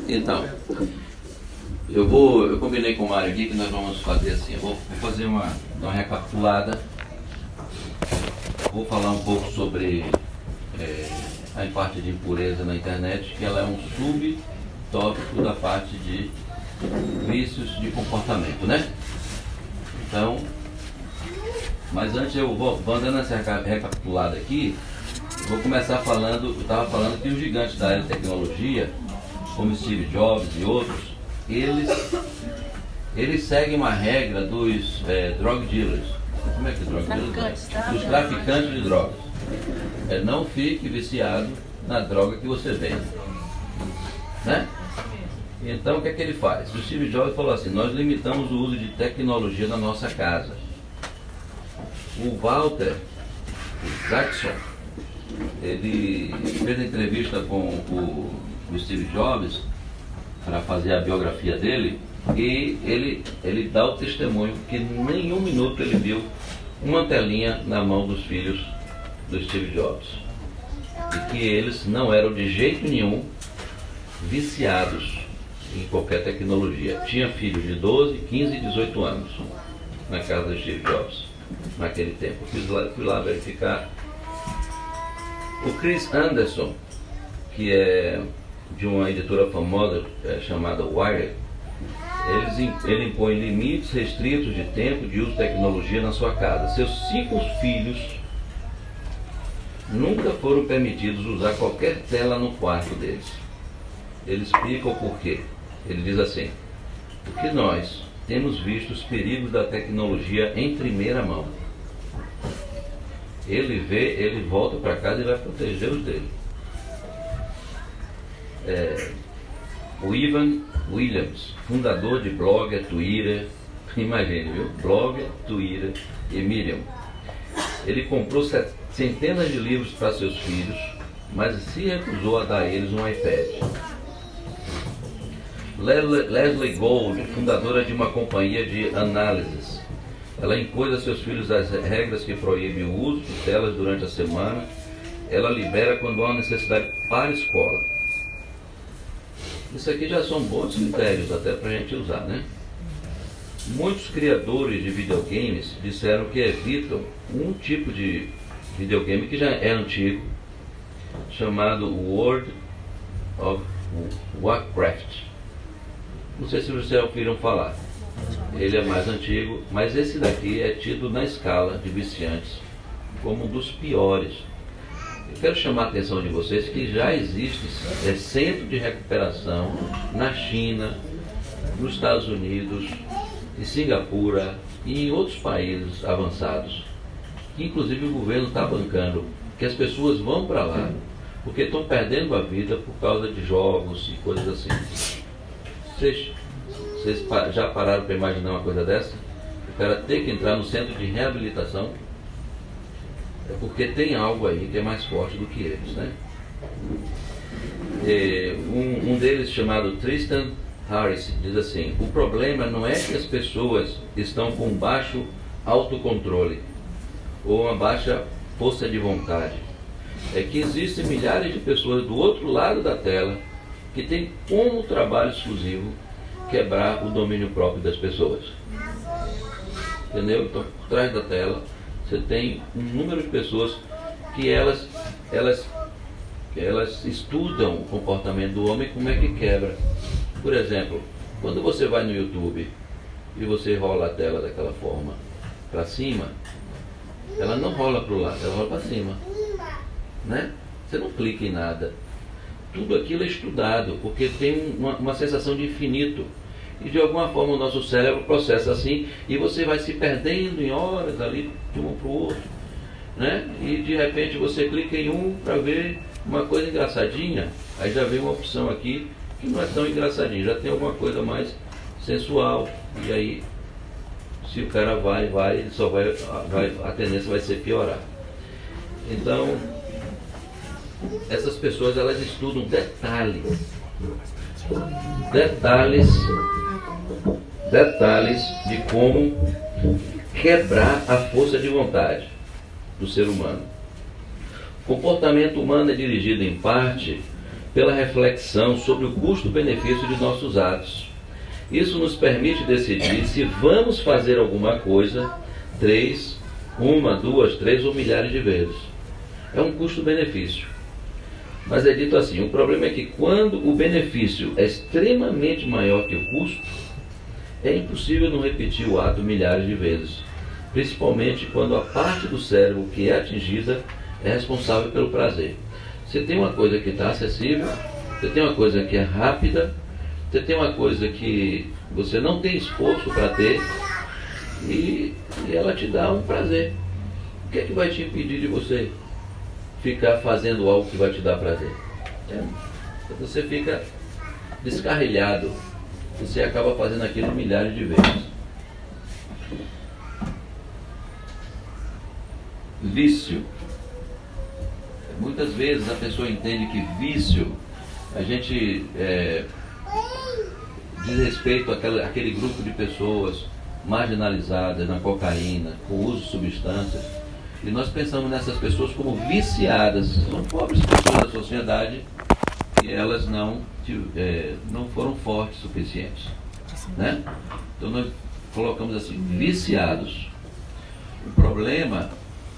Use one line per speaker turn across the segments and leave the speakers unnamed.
Então, eu combinei com o Mário aqui que nós vamos fazer assim, eu vou fazer uma recapitulada, vou falar um pouco sobre a parte de impureza na internet, que ela é um subtópico da parte de vícios de comportamento, né? Então, mas antes eu vou dando essa recapitulada aqui, eu vou começar falando, eu estava falando que os gigantes da área de tecnologia, como Steve Jobs e outros, eles seguem uma regra dos drug dealers. Como é que é drug dealers? Dos traficantes de drogas. Não fique viciado na droga que você vende, né? Então o que é que ele faz? O Steve Jobs falou assim: nós limitamos o uso de tecnologia na nossa casa. O Walter Isaacson, ele fez a entrevista com o Steve Jobs para fazer a biografia dele, e ele dá o testemunho que em nenhum minuto ele viu uma telinha na mão dos filhos do Steve Jobs, e que eles não eram de jeito nenhum viciados em qualquer tecnologia. Tinha filhos de 12, 15 e 18 anos na casa do Steve Jobs naquele tempo. Fui lá verificar. O Chris Anderson, que é de uma editora famosa chamada Wired, ele impõe limites restritos de tempo de uso de tecnologia na sua casa. Seus 5 filhos nunca foram permitidos usar qualquer tela no quarto deles. Ele explica o porquê. Ele diz assim: porque nós temos visto os perigos da tecnologia em primeira mão. Ele vê, ele volta para casa e vai proteger os dele. O Ivan Williams, fundador de Blogger, Twitter, imagine, viu? Blogger, Twitter e Medium. Ele comprou centenas de livros para seus filhos, mas se recusou a dar a eles um iPad. Leslie Gold, fundadora de uma companhia de análises, ela impôs a seus filhos as regras que proíbem o uso de telas durante a semana. Ela libera quando há necessidade para a escola. Isso aqui já são bons critérios até para a gente usar, né? Muitos criadores de videogames disseram que evitam um tipo de videogame que já é antigo, chamado World of Warcraft. Não sei se vocês já ouviram falar. Ele é mais antigo, mas esse daqui é tido na escala de viciantes como um dos piores. Eu quero chamar a atenção de vocês que já existe centro de recuperação na China, nos Estados Unidos, em Singapura e em outros países avançados, que inclusive o governo está bancando, que as pessoas vão para lá porque estão perdendo a vida por causa de jogos e coisas assim. Vocês já pararam para imaginar uma coisa dessa? O cara ter que entrar no centro de reabilitação é porque tem algo aí que é mais forte do que eles, né? Um deles, chamado Tristan Harris, diz assim: o problema não é que as pessoas estão com baixo autocontrole ou uma baixa força de vontade, é que existem milhares de pessoas do outro lado da tela que têm como trabalho exclusivo quebrar o domínio próprio das pessoas. Entendeu? Então, por trás da tela você tem um número de pessoas que elas estudam o comportamento do homem, como é que quebra. Por exemplo, quando você vai no YouTube e você rola a tela daquela forma para cima, ela não rola para o lado, ela rola para cima, né? Você não clica em nada. Tudo aquilo é estudado, porque tem uma sensação de infinito. E de alguma forma o nosso cérebro processa assim, e você vai se perdendo em horas ali de um para o outro, né? E de repente você clica em um para ver uma coisa engraçadinha, aí já vem uma opção aqui que não é tão engraçadinha, já tem alguma coisa mais sensual, e aí se o cara vai, ele só vai, a tendência vai ser piorar. Então essas pessoas, elas estudam detalhes de como quebrar a força de vontade do ser humano. O comportamento humano é dirigido em parte pela reflexão sobre o custo-benefício de nossos atos. Isso nos permite decidir se vamos fazer alguma coisa 3, 1, 2, 3 ou milhares de vezes. É um custo-benefício. Mas é dito assim, o problema é que quando o benefício é extremamente maior que o custo, é impossível não repetir o ato milhares de vezes. Principalmente quando a parte do cérebro que é atingida é responsável pelo prazer. Você tem uma coisa que está acessível, você tem uma coisa que é rápida, você tem uma coisa que você não tem esforço para ter e ela te dá um prazer. O que é que vai te impedir de você ficar fazendo algo que vai te dar prazer? Você fica descarrilhado, você acaba fazendo aquilo milhares de vezes. Vício. Muitas vezes a pessoa entende que vício, a gente diz respeito àquele grupo de pessoas marginalizadas na cocaína, com uso de substâncias, e nós pensamos nessas pessoas como viciadas. São pobres pessoas da sociedade e elas não foram fortes o suficientes, né? Então nós colocamos assim, viciados. O problema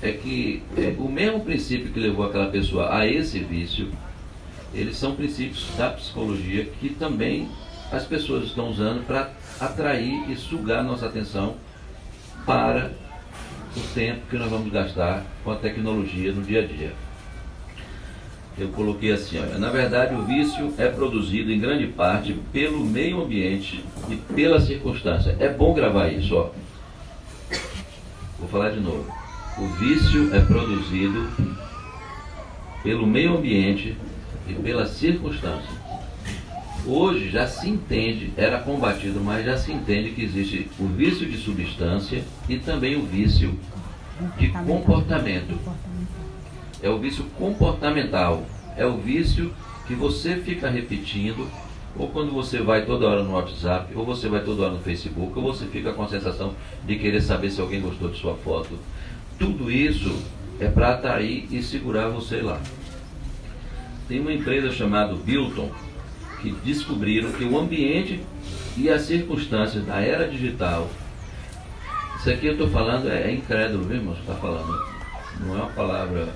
é que o mesmo princípio que levou aquela pessoa a esse vício, eles são princípios da psicologia que também as pessoas estão usando para atrair e sugar nossa atenção para o tempo que nós vamos gastar com a tecnologia no dia a dia. Eu coloquei assim, olha, na verdade o vício é produzido em grande parte pelo meio ambiente e pela circunstância. É bom gravar isso, ó. Vou falar de novo. O vício é produzido pelo meio ambiente e pela circunstância. Hoje já se entende, era combatido, mas já se entende que existe o vício de substância e também o vício de comportamento. É o vício comportamental, é o vício que você fica repetindo, ou quando você vai toda hora no WhatsApp, ou você vai toda hora no Facebook, ou você fica com a sensação de querer saber se alguém gostou de sua foto. Tudo isso é para atrair e segurar você lá. Tem uma empresa chamada Bilton, que descobriram que o ambiente e as circunstâncias da era digital, isso aqui eu estou falando é incrédulo, viu, irmão? Você está falando, não é uma palavra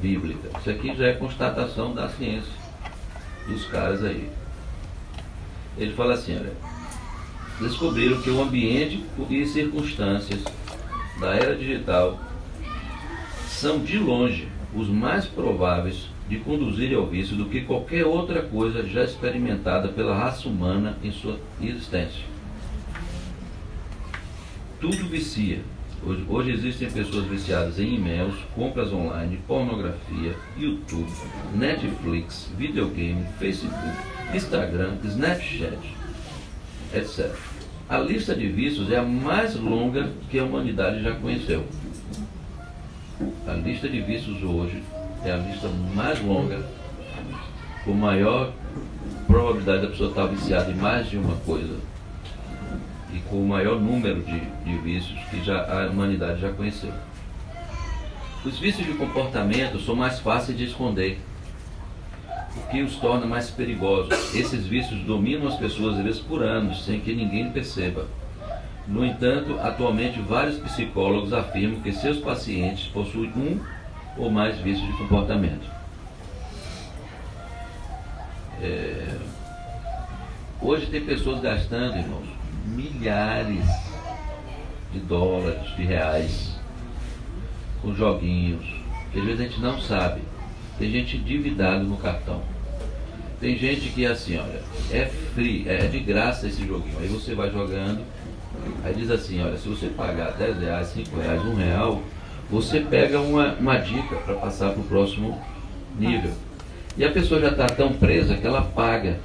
bíblica. Isso aqui já é constatação da ciência, dos caras aí. Ele fala assim, olha, descobriram que o ambiente e circunstâncias da era digital são de longe os mais prováveis de conduzir ao vício do que qualquer outra coisa já experimentada pela raça humana em sua existência. Tudo vicia. Hoje existem pessoas viciadas em e-mails, compras online, pornografia, YouTube, Netflix, videogame, Facebook, Instagram, Snapchat, etc. A lista de vícios é a mais longa que a humanidade já conheceu. A lista de vícios hoje é a lista mais longa, com maior probabilidade da pessoa estar viciada em mais de uma coisa e com o maior número de vícios que a humanidade já conheceu. Os vícios de comportamento são mais fáceis de esconder, o que os torna mais perigosos. Esses vícios dominam as pessoas às vezes por anos, sem que ninguém perceba. No entanto, atualmente vários psicólogos afirmam que seus pacientes possuem um ou mais vícios de comportamento. Hoje tem pessoas gastando, irmãos, milhares de dólares, de reais, com joguinhos, que às vezes a gente não sabe. Tem gente endividada no cartão. Tem gente que assim, olha, é free, é de graça esse joguinho. Aí você vai jogando, aí diz assim, olha, se você pagar 10 reais, 5 reais, 1 real, você pega uma dica para passar para o próximo nível. E a pessoa já está tão presa que ela paga.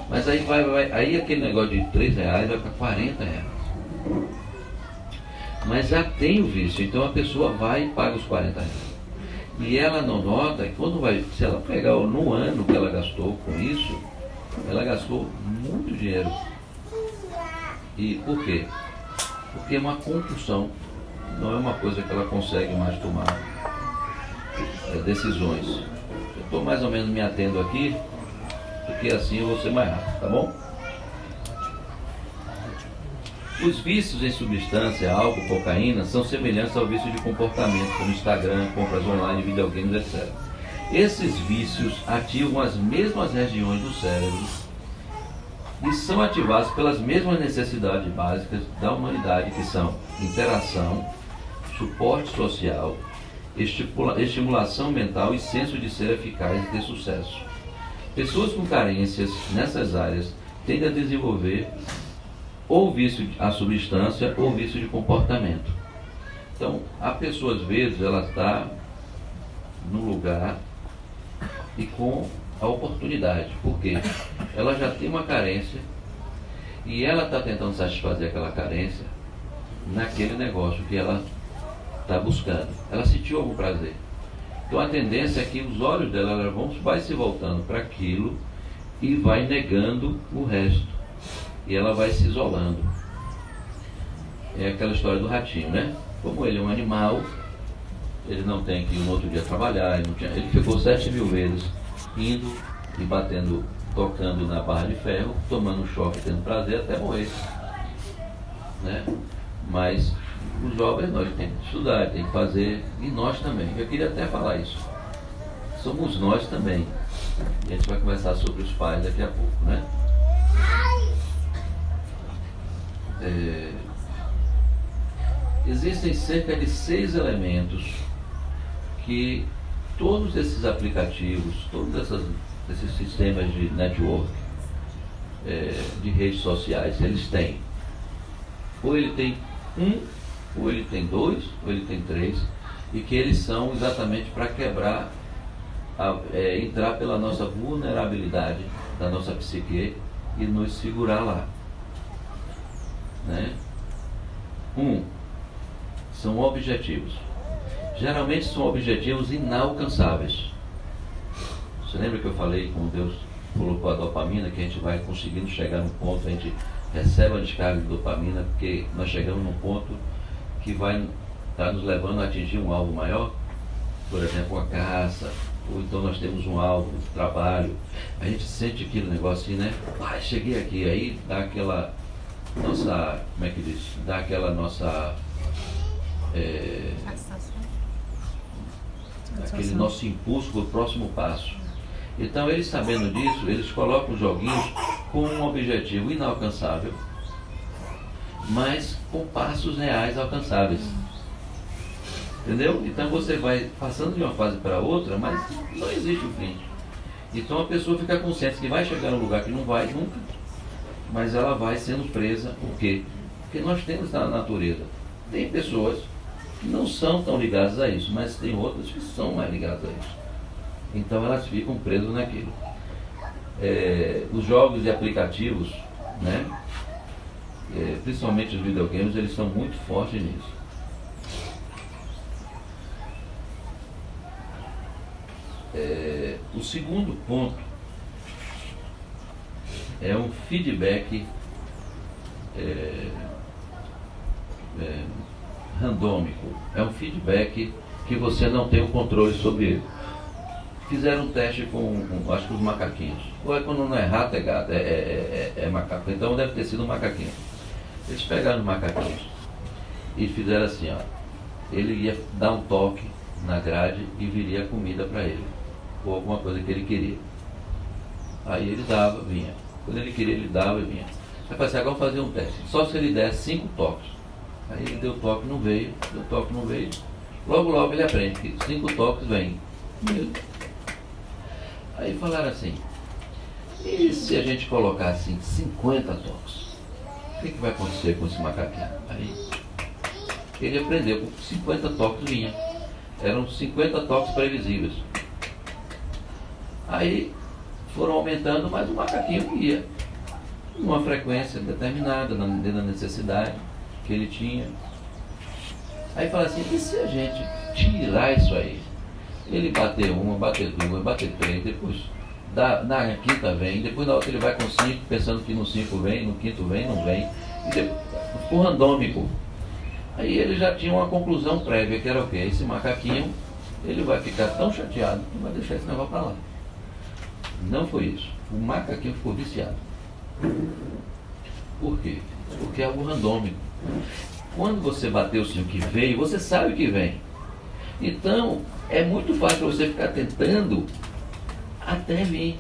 Mas aí aí aquele negócio de 3 reais vai para 40 reais. Mas já tem o vício, então a pessoa vai e paga os 40 reais. E ela não nota que quando se ela pegar no ano que ela gastou com isso, ela gastou muito dinheiro. E por quê? Porque é uma compulsão, não é uma coisa que ela consegue mais tomar decisões. estou mais ou menos me atendo aqui, porque assim eu vou ser mais rápido, tá bom? Os vícios em substância, álcool, cocaína, são semelhantes ao vício de comportamento, como Instagram, compras online, videogames, etc. Esses vícios ativam as mesmas regiões do cérebro e são ativados pelas mesmas necessidades básicas da humanidade, que são interação, suporte social, estimulação mental e senso de ser eficaz e ter sucesso. Pessoas com carências nessas áreas tendem a desenvolver ou vício à substância ou vício de comportamento. Então, a pessoa às vezes ela está no lugar e com a oportunidade, porque ela já tem uma carência e ela está tentando satisfazer aquela carência naquele negócio que ela está buscando. Ela sentiu algum prazer. Então a tendência é que os olhos dela vai se voltando para aquilo e vai negando o resto. E ela vai se isolando. É aquela história do ratinho, né? Como ele é um animal, ele não tem que ir no outro dia trabalhar, ele ficou 7.000 vezes indo e batendo, tocando na barra de ferro, tomando um choque, tendo prazer até morrer, né? Mas os jovens nós temos que estudar, tem que fazer, e nós também. Eu queria até falar isso. Somos nós também. E a gente vai conversar sobre os pais daqui a pouco, né? Existem cerca de 6 elementos que todos esses aplicativos, todos esses sistemas de network, de redes sociais, eles têm. Ou ele tem ou ele tem 2, ou ele tem 3, e que eles são exatamente para quebrar, entrar pela nossa vulnerabilidade da nossa psique e nos segurar lá. Né? São objetivos. Geralmente são objetivos inalcançáveis. Você lembra que eu falei como Deus colocou a dopamina, que a gente vai conseguindo chegar no ponto, a gente recebe a descarga de dopamina, porque nós chegamos num ponto que vai estar nos levando a atingir um alvo maior, por exemplo, uma caça, ou então nós temos um alvo de trabalho, a gente sente aquele negócio assim, né? Cheguei aqui, aí dá aquela nossa, como é que diz? Dá aquela nossa aquele nosso impulso para o próximo passo. Então eles, sabendo disso, eles colocam os joguinhos com um objetivo inalcançável, mas com passos reais alcançáveis. Entendeu? Então você vai passando de uma fase para outra, mas não existe o fim. Então a pessoa fica consciente que vai chegar num lugar que não vai nunca, mas ela vai sendo presa. Por quê? Porque nós temos na natureza. Tem pessoas que não são tão ligadas a isso, mas tem outras que são mais ligadas a isso. Então elas ficam presas naquilo. Os jogos e aplicativos, né? Principalmente os videogames, eles são muito fortes nisso. O segundo ponto é um feedback randômico. É um feedback que você não tem o controle sobre ele. Fizeram um teste com acho que os macaquinhos. Ou quando não é rato, é gato, é macaco. Então deve ter sido um macaquinho. Eles pegaram os macaquinhos e fizeram assim, ó. Ele ia dar um toque na grade e viria a comida para ele, ou alguma coisa que ele queria. Aí ele dava, vinha. Quando ele queria, ele dava e vinha. Aí falei assim, agora vamos fazer um teste. Só se ele der 5 toques. Aí ele deu toque, não veio. Deu toque, não veio. Logo ele aprende que 5 toques vem. Aí falaram assim, e se a gente colocar assim 50 toques? O que vai acontecer com esse macaquinho? Aí ele aprendeu, com 50 toques vinha. Eram 50 toques previsíveis. Aí foram aumentando, mas o macaquinho ia numa frequência determinada, dentro da necessidade que ele tinha. Aí fala assim, e se a gente tirar isso aí? Ele bater uma, bater duas, bater três, depois na quinta vem, depois na outra ele vai com 5, pensando que no 5 vem, no quinto vem, não vem. E depois, ficou randômico. Aí ele já tinha uma conclusão prévia, que era o quê? Esse macaquinho ele vai ficar tão chateado que vai deixar esse negócio para lá. Não foi isso. O macaquinho ficou viciado. Por quê? Porque é algo randômico. Quando você bateu o sino que veio, você sabe que vem. Então, é muito fácil você ficar tentando até vir.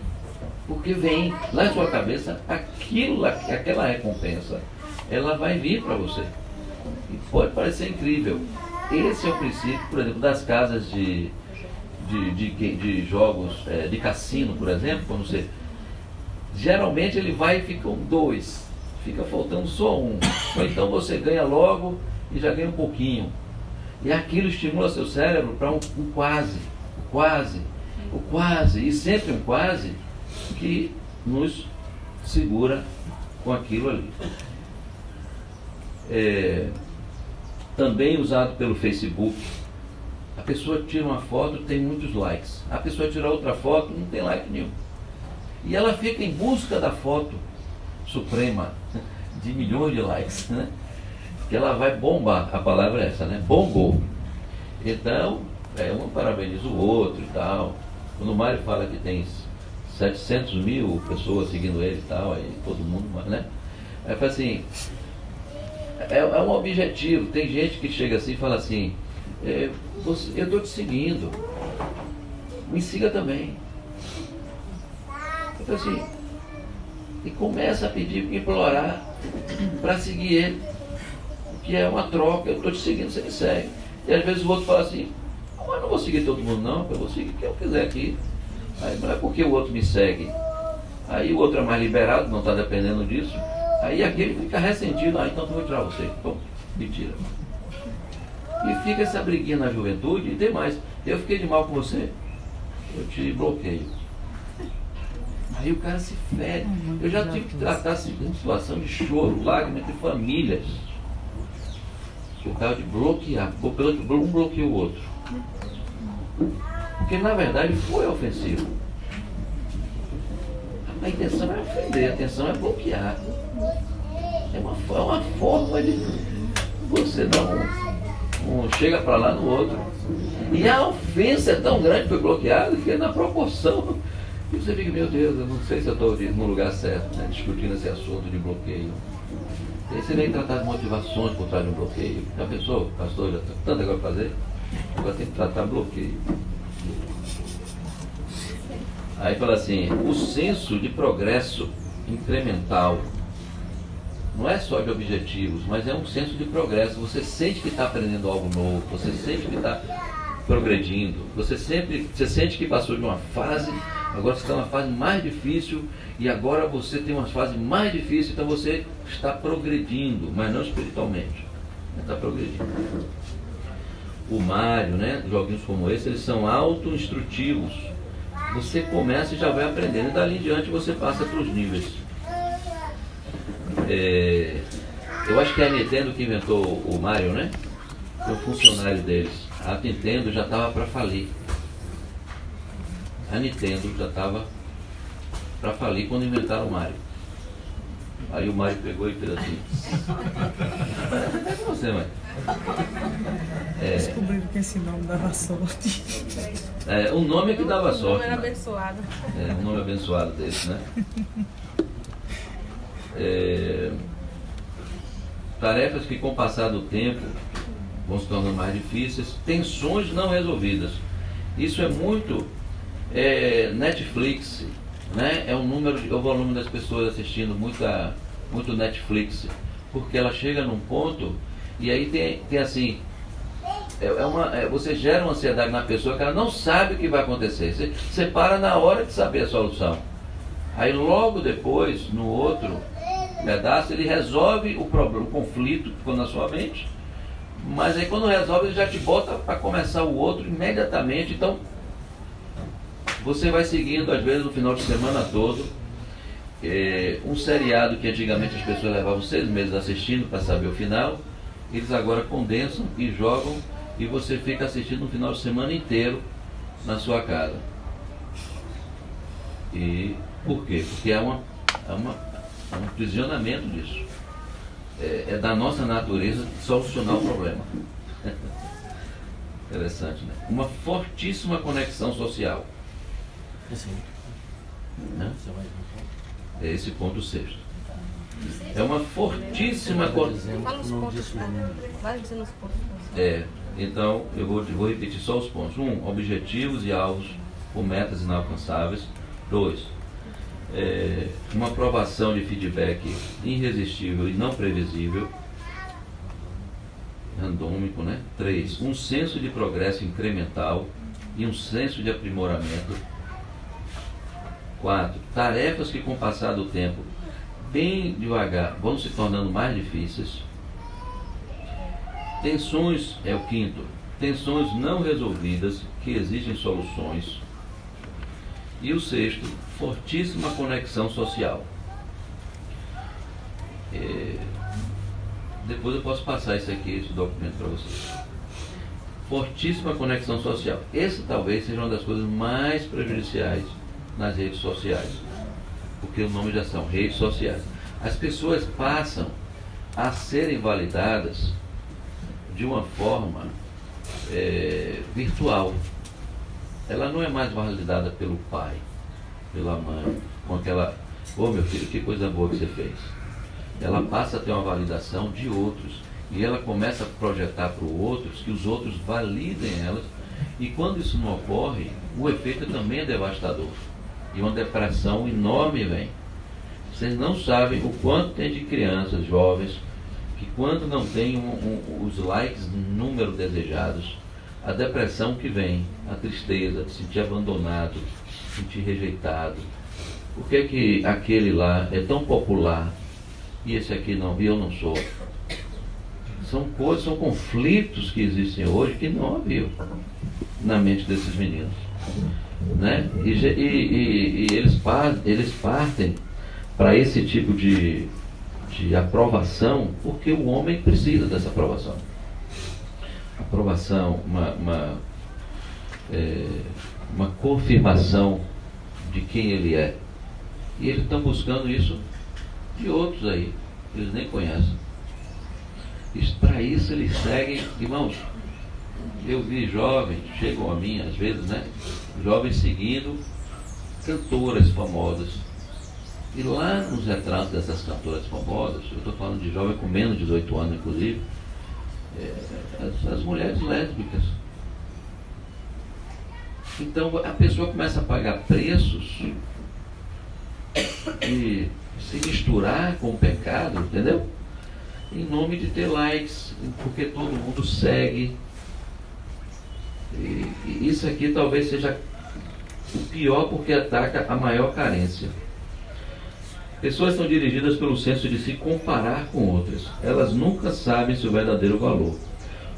Porque vem lá na sua cabeça aquela recompensa, ela vai vir para você. E pode parecer incrível. Esse é o princípio, por exemplo, das casas de jogos, de cassino, por exemplo, quando você. Geralmente ele vai e ficam dois, fica faltando só um. Ou então você ganha logo e já ganha um pouquinho. E aquilo estimula seu cérebro para um quase, o quase, e sempre um quase que nos segura com aquilo ali. Também usado pelo Facebook. A pessoa tira uma foto, tem muitos likes. A pessoa tira outra foto, não tem like nenhum. E ela fica em busca da foto suprema de milhões de likes, né? Que ela vai bombar, a palavra é essa, né? Bombou. Então, um parabeniza o outro e tal. Quando o Mário fala que tem 700 mil pessoas seguindo ele e tal, aí todo mundo, né? Aí fala assim, é um objetivo. Tem gente que chega assim e fala assim, eu estou te seguindo, me siga também. Eu falo assim, e começa a pedir, implorar para seguir ele, que é uma troca. Eu estou te seguindo, você me segue. E às vezes o outro fala assim, mas não vou seguir todo mundo não, eu vou seguir quem eu quiser aqui. Aí, não é porque o outro me segue. Aí o outro é mais liberado, não está dependendo disso. Aí aquele fica ressentido, então eu vou tirar você. Então, me tira. E fica essa briguinha na juventude, e tem mais. Eu fiquei de mal com você, eu te bloqueio. Aí o cara se fere. Eu já tive que tratar assim, de situação de choro, lágrimas entre famílias. Por causa de bloquear. Um bloqueia o outro. Porque na verdade foi ofensivo. A intenção é ofender, a intenção é bloquear. É uma forma de você dar chega para lá no outro. E a ofensa é tão grande que foi bloqueada que é na proporção. E você fica, meu Deus, eu não sei se eu estou no lugar certo, né, discutindo esse assunto de bloqueio. E aí você vem tratar de motivações por trás de um bloqueio. Já pensou, pastor, já tem tanta coisa para fazer? Agora tem que tratar bloqueio. Aí fala assim, o senso de progresso incremental não é só de objetivos, mas é um senso de progresso. Você sente que está aprendendo algo novo, você sente que está progredindo, você sente que passou de uma fase, agora você está numa fase mais difícil, e agora você tem uma fase mais difícil, então você está progredindo, mas não espiritualmente, está progredindo. O Mário, né, joguinhos como esse, eles são auto-instrutivos. Você começa e já vai aprendendo, e dali em diante você passa para os níveis. Eu acho que é a Nintendo que inventou o Mario, né? Foi um funcionário deles. A Nintendo já estava para falir. A Nintendo já estava para falir quando inventaram o Mario. Aí o Mario pegou e fez assim. É com você, mãe.
Descobriram que esse nome dava sorte.
O nome é que dava sorte. O nome
era abençoado.
Um nome abençoado desse, né? Tarefas que com o passar do tempo vão se tornando mais difíceis, tensões não resolvidas. Isso é muito Netflix, né? É o volume das pessoas assistindo muito Netflix, porque ela chega num ponto e aí tem assim, você gera uma ansiedade na pessoa que ela não sabe o que vai acontecer. Você para na hora de saber a solução. Aí logo depois, no outro pedaço, ele resolve o problema, o conflito que ficou na sua mente, mas aí quando resolve ele já te bota para começar o outro imediatamente. Então você vai seguindo, às vezes no final de semana todo, um seriado que antigamente as pessoas levavam 6 meses assistindo para saber o final, eles agora condensam e jogam, e você fica assistindo no final de semana inteiro na sua casa. E por quê? Porque é um aprisionamento disso. É da nossa natureza solucionar o problema. Interessante, né? Uma fortíssima conexão social. Né? É esse ponto sexto. É uma fortíssima conexão.
Fala os pontos, vai dizendo os pontos.
Então eu vou repetir só os pontos. 1. Objetivos e alvos por metas inalcançáveis. 2. Uma aprovação de feedback irresistível e não previsível. Randômico, né? 3. Um senso de progresso incremental e um senso de aprimoramento. 4. Tarefas que com o passar do tempo, bem devagar, vão se tornando mais difíceis. Tensões, é o 5º. Tensões não resolvidas que exigem soluções. E o 6º, fortíssima conexão social. Depois eu posso passar esse documento para vocês. Fortíssima conexão social. Esse talvez seja uma das coisas mais prejudiciais nas redes sociais. Porque o nome já são redes sociais. As pessoas passam a serem validadas de uma forma virtual. Ela não é mais validada pelo pai, pela mãe, com aquela, meu filho, que coisa boa que você fez. Ela passa a ter uma validação de outros e ela começa a projetar para os outros que os outros validem elas, e quando isso não ocorre, o efeito também é devastador e uma depressão enorme vem. Vocês não sabem o quanto tem de crianças, jovens, que quando não tem os likes no número desejados, a depressão que vem, a tristeza de se sentir abandonado, se sentir rejeitado. Por que aquele lá é tão popular e esse aqui não, e eu não sou? São coisas, são conflitos que existem hoje que não haviam na mente desses meninos, né? E eles partem para esse tipo de aprovação porque o homem precisa dessa aprovação. Aprovação, uma confirmação de quem ele é. E eles estão buscando isso de outros aí, que eles nem conhecem. Para isso eles seguem, irmãos. Eu vi jovens, chegam a mim às vezes, né? Jovens seguindo cantoras famosas. E lá nos retratos dessas cantoras famosas, eu estou falando de jovem com menos de 18 anos, inclusive, as mulheres lésbicas. Então a pessoa começa a pagar preços e se misturar com o pecado, entendeu? Em nome de ter likes, porque todo mundo segue. E isso aqui talvez seja o pior, porque ataca a maior carência. Pessoas são dirigidas pelo senso de se comparar com outras. Elas nunca sabem seu verdadeiro valor.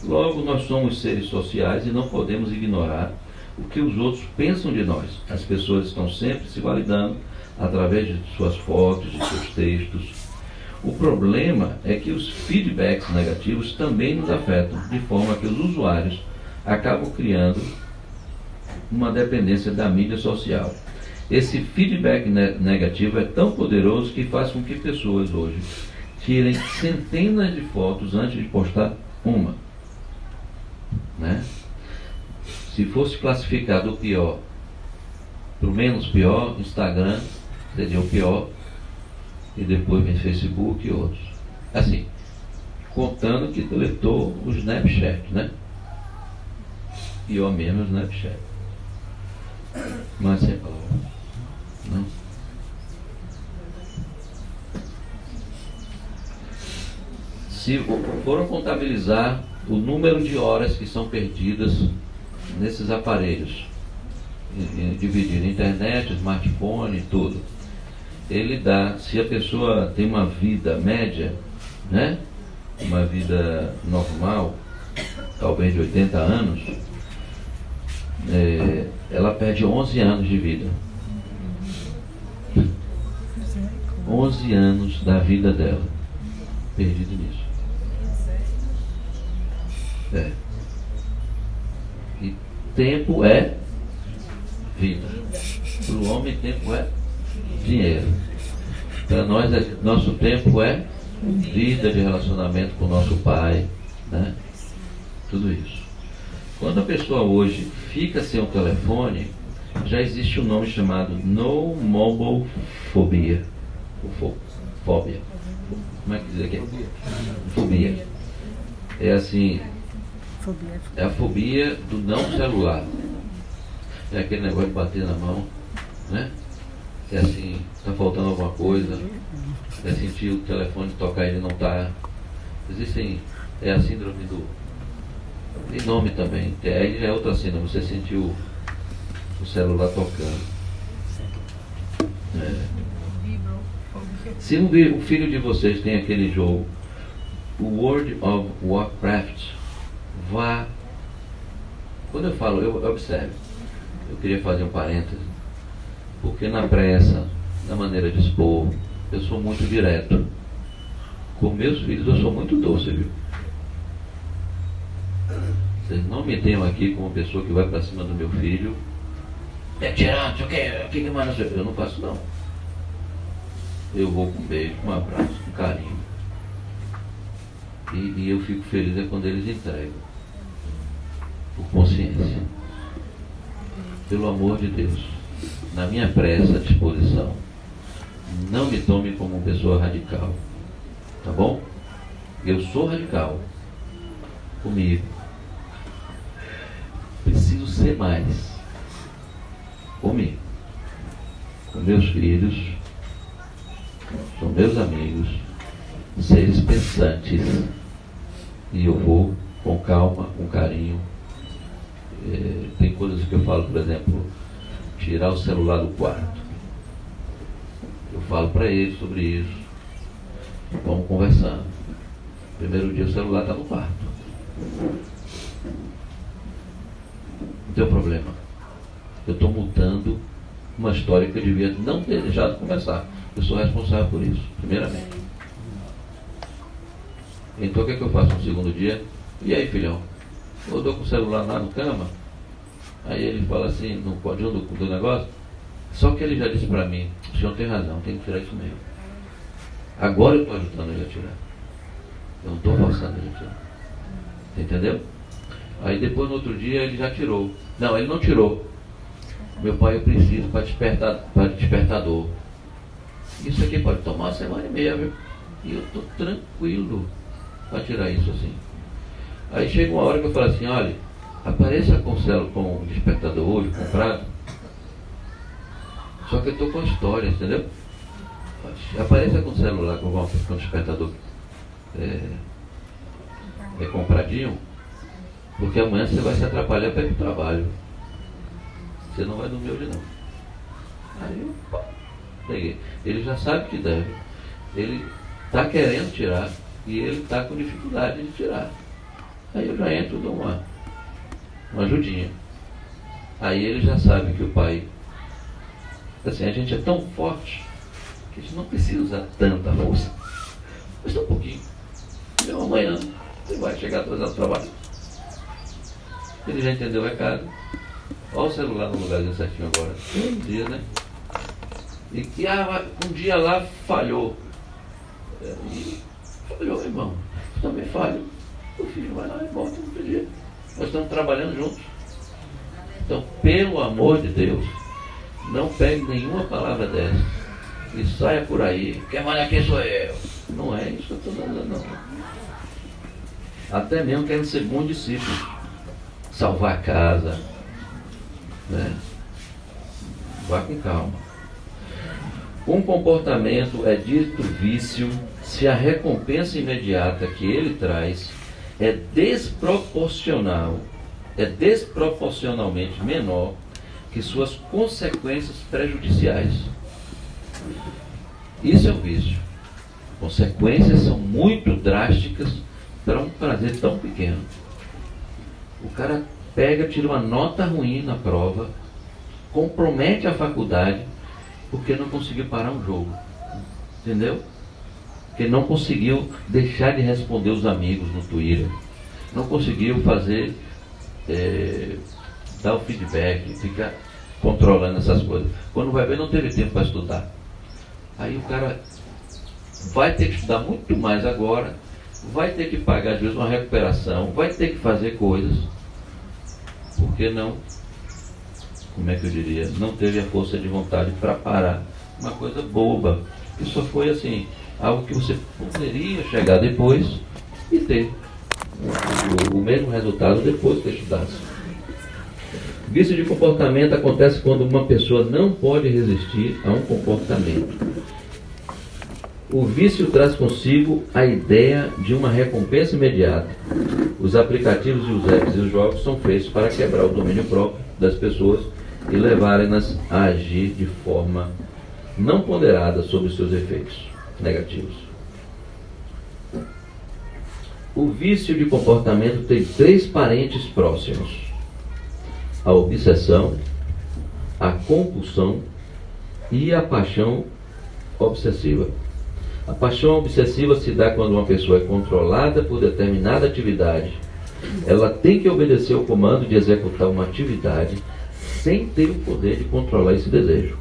Logo, nós somos seres sociais e não podemos ignorar o que os outros pensam de nós. As pessoas estão sempre se validando através de suas fotos, de seus textos. O problema é que os feedbacks negativos também nos afetam, de forma que os usuários acabam criando uma dependência da mídia social. Esse feedback negativo é tão poderoso que faz com que pessoas hoje tirem centenas de fotos antes de postar uma, né? Se fosse classificar do pior para o menos pior, Instagram seria o pior, e depois vem Facebook e outros. Assim, contando que deletou o Snapchat, né? Pior mesmo o Snapchat. Mas sem palavra. Não. Se foram contabilizar o número de horas que são perdidas nesses aparelhos, dividido internet, smartphone, tudo, ele dá, se a pessoa tem uma vida média, né, uma vida normal, talvez de 80 anos, ela perde 11 anos de vida. 11 anos da vida dela perdido nisso. E tempo é vida. Para o homem, tempo é dinheiro. Para nós, nosso tempo é vida de relacionamento com o nosso pai, né? Tudo isso. Quando a pessoa hoje fica sem o telefone, já existe um nome chamado No Mobile Phobia. Fóbia. Como é que diz aqui? Fobia. É assim, é a fobia do não celular. É aquele negócio de bater na mão, né? É assim, está faltando alguma coisa, é sentir o telefone tocar e ele não está. Existem, é a síndrome do. Tem nome também, aí já é outra síndrome, você sentiu o celular tocando. Se um filho de vocês tem aquele jogo, o World of Warcraft, vá. Quando eu falo, eu observo. Eu queria fazer um parêntese, porque na pressa, na maneira de expor, eu sou muito direto. Com meus filhos eu sou muito doce, viu? Vocês não me tenham aqui como uma pessoa que vai para cima do meu filho. É tirando, o que mais não sei. Eu não faço não. Eu vou com um beijo, com um abraço, com carinho. E eu fico feliz é quando eles entregam. Por consciência. Pelo amor de Deus, na minha pressa disposição, não me tome como uma pessoa radical. Tá bom? Eu sou radical. Comigo. Preciso ser mais. Comigo. Com meus filhos. Com meus amigos. Seres pensantes. E eu vou com calma, com carinho. Tem coisas que eu falo, por exemplo, tirar o celular do quarto. Eu falo para eles sobre isso. Vamos conversando. Primeiro dia o celular está no quarto. Não tem problema. Eu estou mudando uma história que eu devia não ter deixado começar. Eu sou responsável por isso, primeiramente. Então o que é que eu faço no segundo dia? E aí, filhão? Eu dou com o celular lá no cama. Aí ele fala assim, no código do negócio. Só que ele já disse para mim, o senhor tem razão, tem que tirar isso mesmo. Agora eu estou ajudando ele a tirar. Eu não estou forçando ele a tirar. Entendeu? Aí depois no outro dia ele já tirou. Não, ele não tirou. Meu pai, eu preciso para despertador. Isso aqui pode tomar uma semana e meia, viu? E eu estou tranquilo para tirar isso assim. Aí chega uma hora que eu falo assim, olha, apareça com o despertador hoje comprado. Só que eu estou com a história, entendeu? Apareça com o celular com o despertador compradinho, porque amanhã você vai se atrapalhar para ir para o trabalho. Você não vai dormir hoje não. Aí eu peguei. Ele já sabe que deve. Ele está querendo tirar e ele está com dificuldade de tirar. Aí eu já entro e dou uma ajudinha. Aí ele já sabe que o pai, assim, a gente é tão forte que a gente não precisa usar tanta força. Mas só um pouquinho. Então amanhã você vai chegar atrasado do trabalho. Ele já entendeu o recado. Olha o celular no lugarzinho certinho agora. Um dia, né? E um dia lá falhou. E falhou, irmão. Também falho. O filho vai lá e volta no outro dia. Nós estamos trabalhando juntos. Então, pelo amor de Deus, não pegue nenhuma palavra dessa e saia por aí. Quem manda aqui sou eu. Não é isso que eu estou dando, não. Até mesmo querendo ser bom discípulo. Salvar a casa. Né? Vá com calma. Um comportamento é dito vício se a recompensa imediata que ele traz é desproporcionalmente menor que suas consequências prejudiciais. Isso é um vício. Consequências são muito drásticas para um prazer tão pequeno. O cara pega, tira uma nota ruim na prova, compromete a faculdade porque não conseguiu parar um jogo. Entendeu? Porque não conseguiu deixar de responder os amigos no Twitter. Não conseguiu fazer, dar o feedback, ficar controlando essas coisas. Quando vai ver, não teve tempo para estudar. Aí o cara vai ter que estudar muito mais agora, vai ter que pagar às vezes uma recuperação, vai ter que fazer coisas. porque não, como é que eu diria, não teve a força de vontade para parar. Uma coisa boba, que só foi assim, algo que você poderia chegar depois e ter o mesmo resultado depois que estudasse. Vício de comportamento acontece quando uma pessoa não pode resistir a um comportamento. O vício traz consigo a ideia de uma recompensa imediata. Os aplicativos e os apps e os jogos são feitos para quebrar o domínio próprio das pessoas e levarem-nas a agir de forma não ponderada sobre os seus efeitos negativos. O vício de comportamento tem 3 parentes próximos: a obsessão, a compulsão e a paixão obsessiva. A paixão obsessiva se dá quando uma pessoa é controlada por determinada atividade. Ela tem que obedecer ao comando de executar uma atividade sem ter o poder de controlar esse desejo.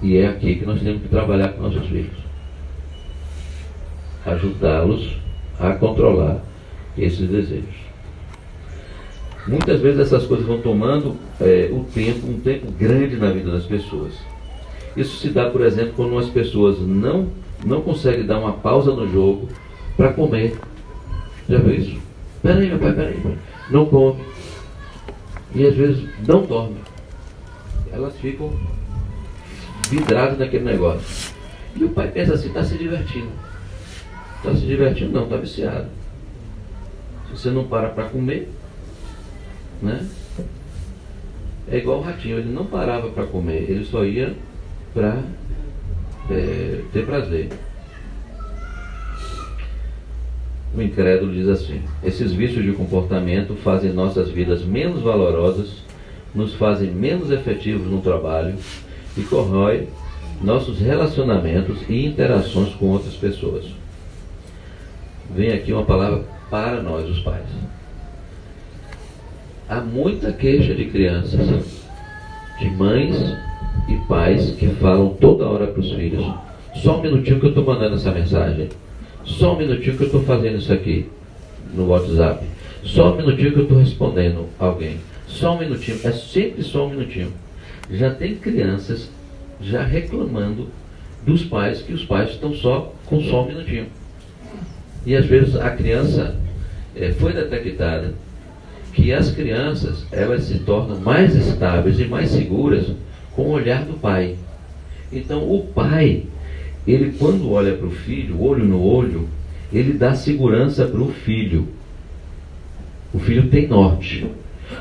E é aqui que nós temos que trabalhar com nossos filhos. Ajudá-los a controlar esses desejos. Muitas vezes essas coisas vão tomando um tempo grande na vida das pessoas. Isso se dá, por exemplo, quando as pessoas não conseguem dar uma pausa no jogo para comer. Já viu isso? Peraí, meu pai, peraí. Não come. E às vezes não dorme. Elas ficam vidradas naquele negócio. E o pai pensa assim, está se divertindo. Está se divertindo não, está viciado. Se você não para comer, né? É igual o ratinho, ele não parava para comer, ele só ia para ter prazer. O incrédulo diz assim: esses vícios de comportamento fazem nossas vidas menos valorosas, nos fazem menos efetivos no trabalho e corrói nossos relacionamentos e interações com outras pessoas. Vem aqui uma palavra para nós, os pais. Há muita queixa de crianças, de mães e pais que falam toda hora para os filhos: só um minutinho que eu estou mandando essa mensagem, só um minutinho que eu estou fazendo isso aqui no WhatsApp, só um minutinho que eu estou respondendo alguém, só um minutinho, é sempre só um minutinho. Já tem crianças já reclamando dos pais, que os pais estão só um minutinho. E às vezes a criança foi detectada que as crianças, elas se tornam mais estáveis e mais seguras com o olhar do pai. Então o pai, ele quando olha para o filho, olho no olho, ele dá segurança para o filho. O filho tem norte.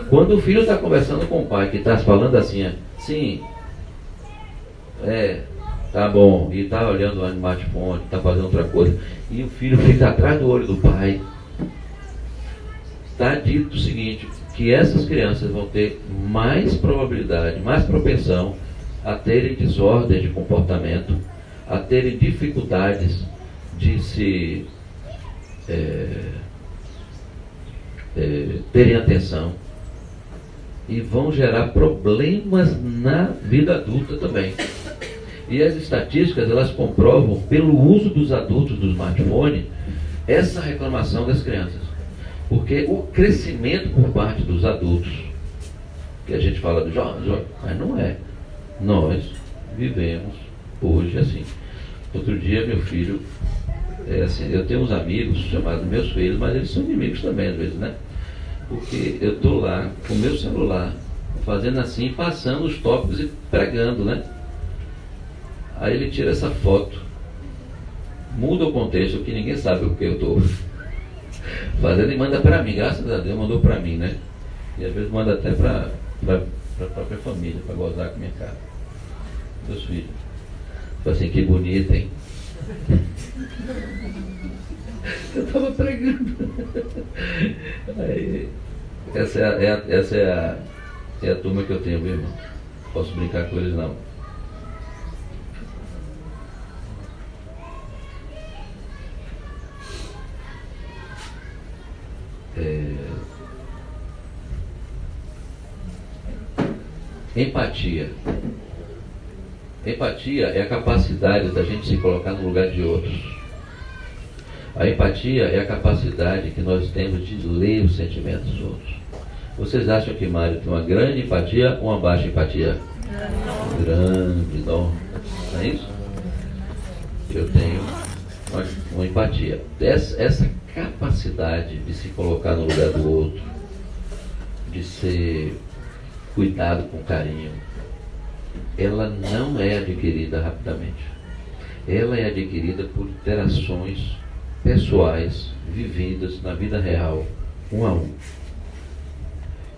Quando o filho está conversando com o pai, que está falando assim, sim, tá bom, e está olhando lá no smartphone, está fazendo outra coisa, e o filho fica atrás do olho do pai, está dito o seguinte, que essas crianças vão ter mais probabilidade, mais propensão a terem desordem de comportamento, a terem dificuldades de se terem atenção, e vão gerar problemas na vida adulta também. E as estatísticas, elas comprovam, pelo uso dos adultos do smartphone, essa reclamação das crianças. Porque o crescimento por parte dos adultos, que a gente fala dos jovens, mas não é. Nós vivemos hoje assim. Outro dia meu filho, assim, eu tenho uns amigos chamados meus filhos, mas eles são inimigos também às vezes, né? Porque eu estou lá com o meu celular, fazendo assim, passando os tópicos e pregando, né? Aí ele tira essa foto, muda o contexto, que ninguém sabe o que eu estou fazendo, e manda para mim. Graças a Deus mandou para mim, né? E às vezes manda até para a própria família, para gozar com a minha cara. Meus filhos. Fala assim, que bonito, hein? Eu estava pregando. Aí, essa é a turma que eu tenho, meu irmão. Posso brincar com eles não. Empatia. Empatia é a capacidade da gente se colocar no lugar de outros. A empatia é a capacidade que nós temos de ler os sentimentos dos outros. Vocês acham que Mário tem uma grande empatia ou uma baixa empatia? Grande, enorme. Não é isso? Eu tenho uma empatia. Essa capacidade de se colocar no lugar do outro, de ser cuidado com carinho, ela não é adquirida rapidamente. Ela é adquirida por interações pessoais, vividas na vida real, um a um.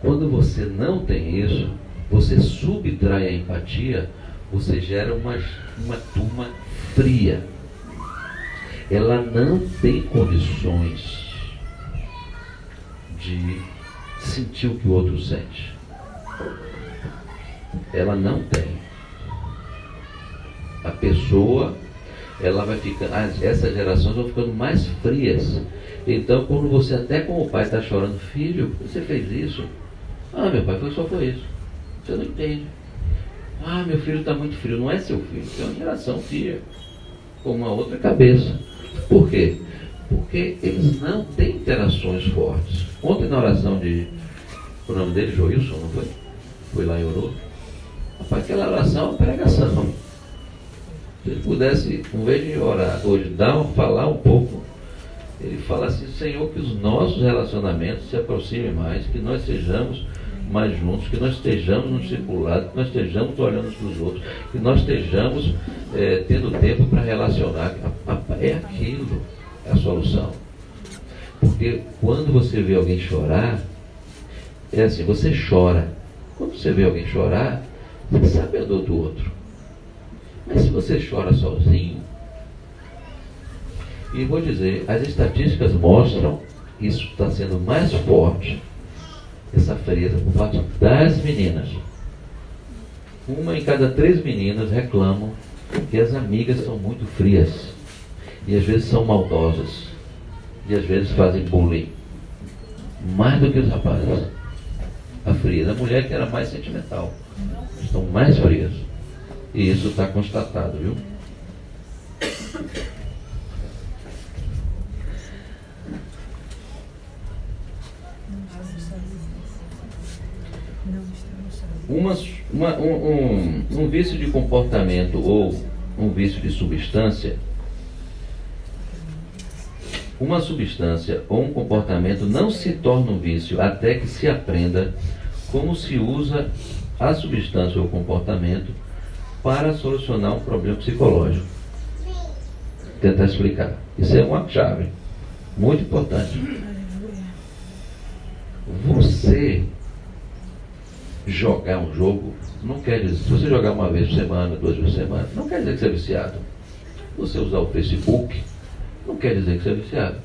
Quando você não tem isso, você subtrai a empatia, você gera uma turma fria. Ela não tem condições de sentir o que o outro sente. Ela não tem. A pessoa, ela vai ficando, essas gerações vão ficando mais frias. Então, quando você, até como o pai está chorando, filho, por que você fez isso? Ah, meu pai, só foi isso. Você não entende. Ah, meu filho está muito frio. Não é seu filho, é uma geração fria, com uma outra cabeça. Por quê? Porque eles não têm interações fortes. Ontem na oração o nome dele, Joilson, não foi? Foi lá e orou. Rapaz, aquela oração é uma pregação. Se ele pudesse, em vez de orar hoje, falar um pouco, ele fala assim: Senhor, que os nossos relacionamentos se aproximem mais, que nós sejamos mais juntos, que nós estejamos no discipulado, que nós estejamos olhando para os outros, que nós estejamos tendo tempo para relacionar. É aquilo, é a solução. Porque quando você vê alguém chorar, é assim, você chora. Quando você vê alguém chorar, você sabe a dor do outro. Mas se você chora sozinho, e vou dizer, as estatísticas mostram, isso está sendo mais forte, essa frieza por parte das meninas. 1 em cada 3 meninas reclamam que as amigas são muito frias, e às vezes são maldosas, e às vezes fazem bullying, mais do que os rapazes. A frieza, a mulher que era mais sentimental, estão mais frias. E isso está constatado, viu? Um vício de comportamento ou um vício de substância, uma substância ou um comportamento não se torna um vício até que se aprenda como se usa a substância ou o comportamento para solucionar um problema psicológico. Vou tentar explicar. Isso é uma chave muito importante. Você jogar um jogo não quer dizer, se você jogar uma vez por semana, 2 vezes por semana, não quer dizer que você é viciado. Você usar o Facebook não quer dizer que você é viciado.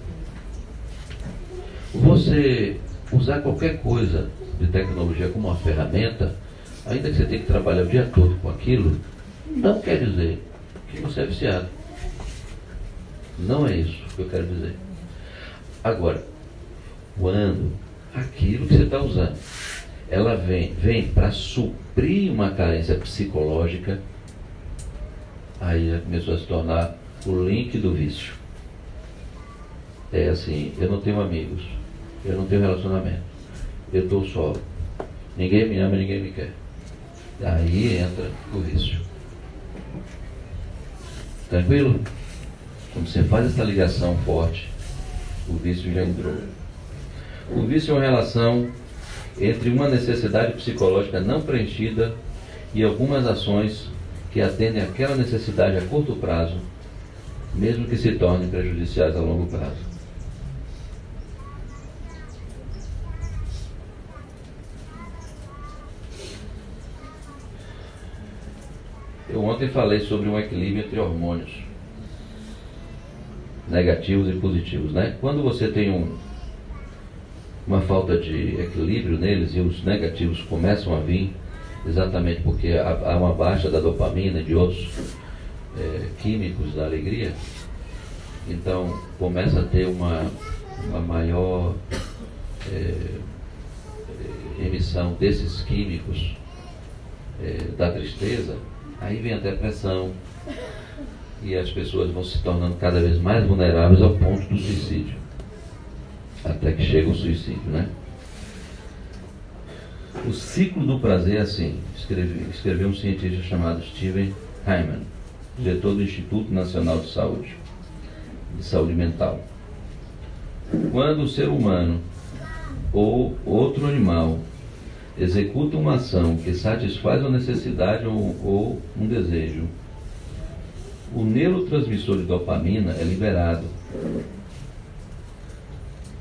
Você usar qualquer coisa de tecnologia como uma ferramenta, ainda que você tenha que trabalhar o dia todo com aquilo, não quer dizer que você é viciado. Não é isso que eu quero dizer. Agora, quando aquilo que você está usando, ela vem para suprir uma carência psicológica, aí já começou a se tornar o link do vício. É assim, eu não tenho amigos, eu não tenho relacionamento, eu estou só, ninguém me ama, ninguém me quer. Aí entra o vício. Tranquilo? Quando você faz essa ligação forte, o vício já entrou. O vício é uma relação entre uma necessidade psicológica não preenchida e algumas ações que atendem àquela necessidade a curto prazo, mesmo que se tornem prejudiciais a longo prazo. Eu ontem falei sobre um equilíbrio entre hormônios negativos e positivos, né? Quando você tem uma falta de equilíbrio neles e os negativos começam a vir, exatamente porque há uma baixa da dopamina e de outros químicos da alegria, então começa a ter uma maior emissão desses químicos da tristeza. Aí vem a depressão e as pessoas vão se tornando cada vez mais vulneráveis ao ponto do suicídio. Até que chega o suicídio, né? O ciclo do prazer é assim, escreveu um cientista chamado Steven Hyman, diretor do Instituto Nacional de Saúde Mental. Quando o ser humano ou outro animal executa uma ação que satisfaz uma necessidade ou um desejo, o neurotransmissor de dopamina é liberado.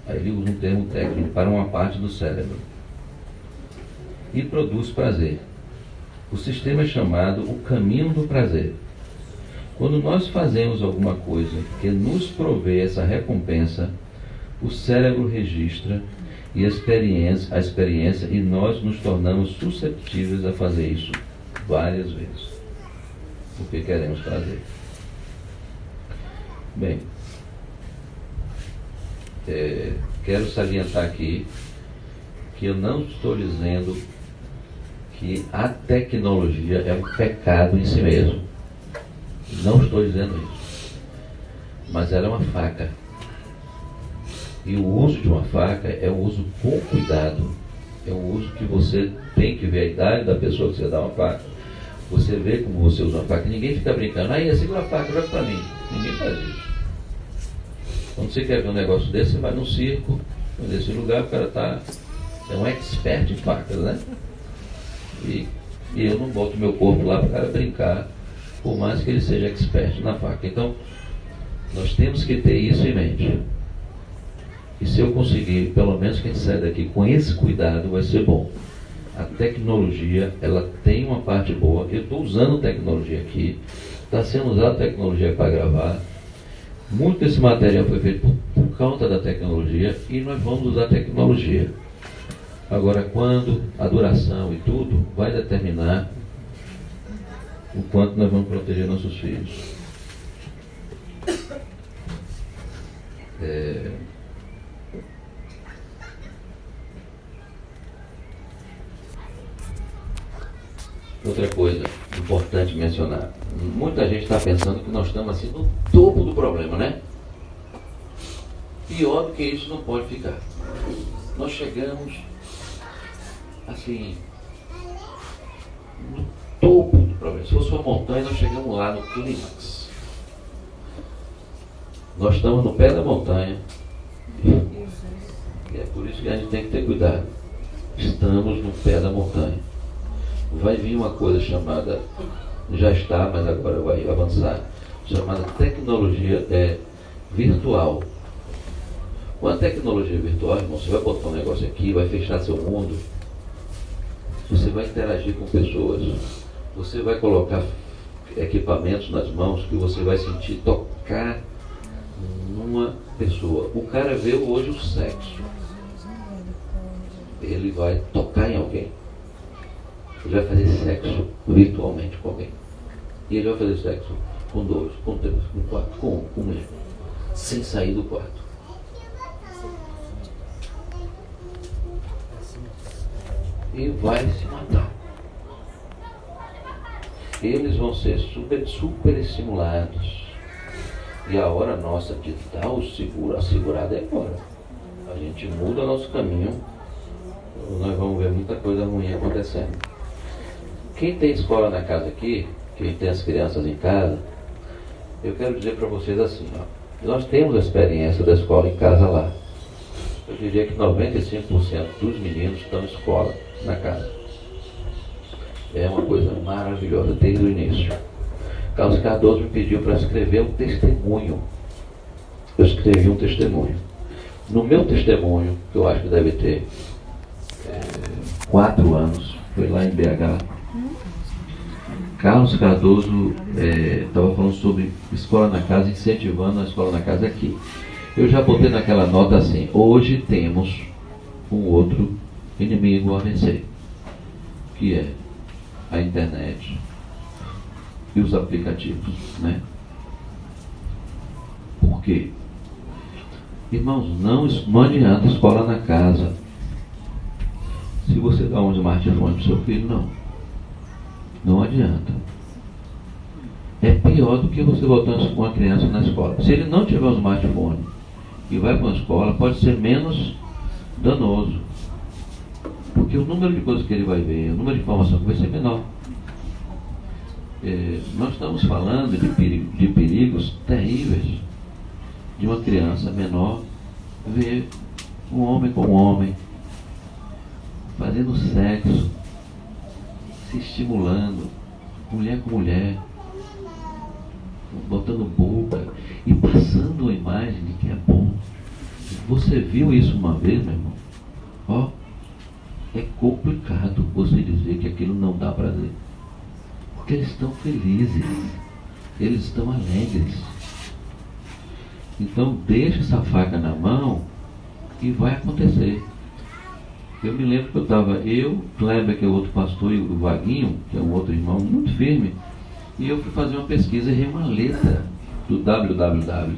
Aí ele usa um termo técnico para uma parte do cérebro e produz prazer. O sistema é chamado o caminho do prazer. Quando nós fazemos alguma coisa que nos provê essa recompensa, o cérebro registra a experiência e nós nos tornamos susceptíveis a fazer isso várias vezes, porque queremos prazer. Bem, quero salientar aqui que eu não estou dizendo que a tecnologia é um pecado em si mesmo. Não estou dizendo isso. Mas ela é uma faca. E o uso de uma faca é um uso com cuidado. É um uso que você tem que ver a idade da pessoa que você dá uma faca. Você vê como você usa uma faca. Ninguém fica brincando. Aí, segura a faca, joga pra mim. Ninguém faz isso. Quando você quer ver um negócio desse, você vai num circo. Nesse lugar o cara é um expert em facas, né? E eu não boto meu corpo lá para o cara brincar, por mais que ele seja expert na faca. Então, nós temos que ter isso em mente. E se eu conseguir, pelo menos que a gente saia daqui com esse cuidado, vai ser bom. A tecnologia, ela tem uma parte boa. Eu estou usando tecnologia aqui. Está sendo usada tecnologia para gravar. Muito desse material foi feito por conta da tecnologia e nós vamos usar a tecnologia. Agora, quando a duração e tudo vai determinar o quanto nós vamos proteger nossos filhos. Outra coisa importante mencionar. Muita gente está pensando que nós estamos assim no topo do problema, né? Pior do que isso não pode ficar. Nós chegamos assim no topo do problema. Se fosse uma montanha, nós chegamos lá no clímax. Nós estamos no pé da montanha. E é por isso que a gente tem que ter cuidado. Estamos no pé da montanha. Vai vir uma coisa chamada, já está, mas agora vai avançar, chamada tecnologia virtual. Com a tecnologia virtual, irmão, você vai botar um negócio aqui, vai fechar seu mundo, você vai interagir com pessoas, você vai colocar equipamentos nas mãos que você vai sentir tocar numa pessoa. O cara vê hoje o sexo, ele vai tocar em alguém. Ele vai fazer sexo virtualmente com alguém. E ele vai fazer sexo com dois, com três, com quatro, com um, com mesmo, sem sair do quarto. E vai se matar. Eles vão ser super estimulados. E a hora nossa de dar a segurada é agora. A gente muda nosso caminho. Nós vamos ver muita coisa ruim acontecendo. Quem tem escola na casa aqui, quem tem as crianças em casa, eu quero dizer para vocês assim, ó, nós temos a experiência da escola em casa lá. Eu diria que 95% dos meninos estão em escola na casa. É uma coisa maravilhosa desde o início. Carlos Cardoso me pediu para escrever um testemunho. Eu escrevi um testemunho. No meu testemunho, que eu acho que deve ter 4 anos, foi lá em BH, Carlos Cardoso estava falando sobre escola na casa, incentivando a escola na casa aqui. Eu já botei naquela nota assim: hoje temos um outro inimigo a vencer, que é a internet e os aplicativos, né? Por quê? Irmãos, não adianta escola na casa se você dá um smartphone para o seu filho, não adianta. É pior do que você botar uma criança na escola. Se ele não tiver um smartphone e vai para uma escola, pode ser menos danoso. Porque o número de coisas que ele vai ver, o número de informação vai ser menor. Nós estamos falando de perigos terríveis de uma criança menor ver um homem com um homem, fazendo sexo, se estimulando, mulher com mulher, botando boca e passando uma imagem de que é bom. Você viu isso uma vez, meu irmão? Ó, é complicado você dizer que aquilo não dá prazer. Porque eles estão felizes, eles estão alegres. Então deixa essa faca na mão e vai acontecer. Eu me lembro que eu, Kleber, que é outro pastor, e o Vaguinho, que é um outro irmão muito firme, e eu fui fazer uma pesquisa e errei uma letra do www.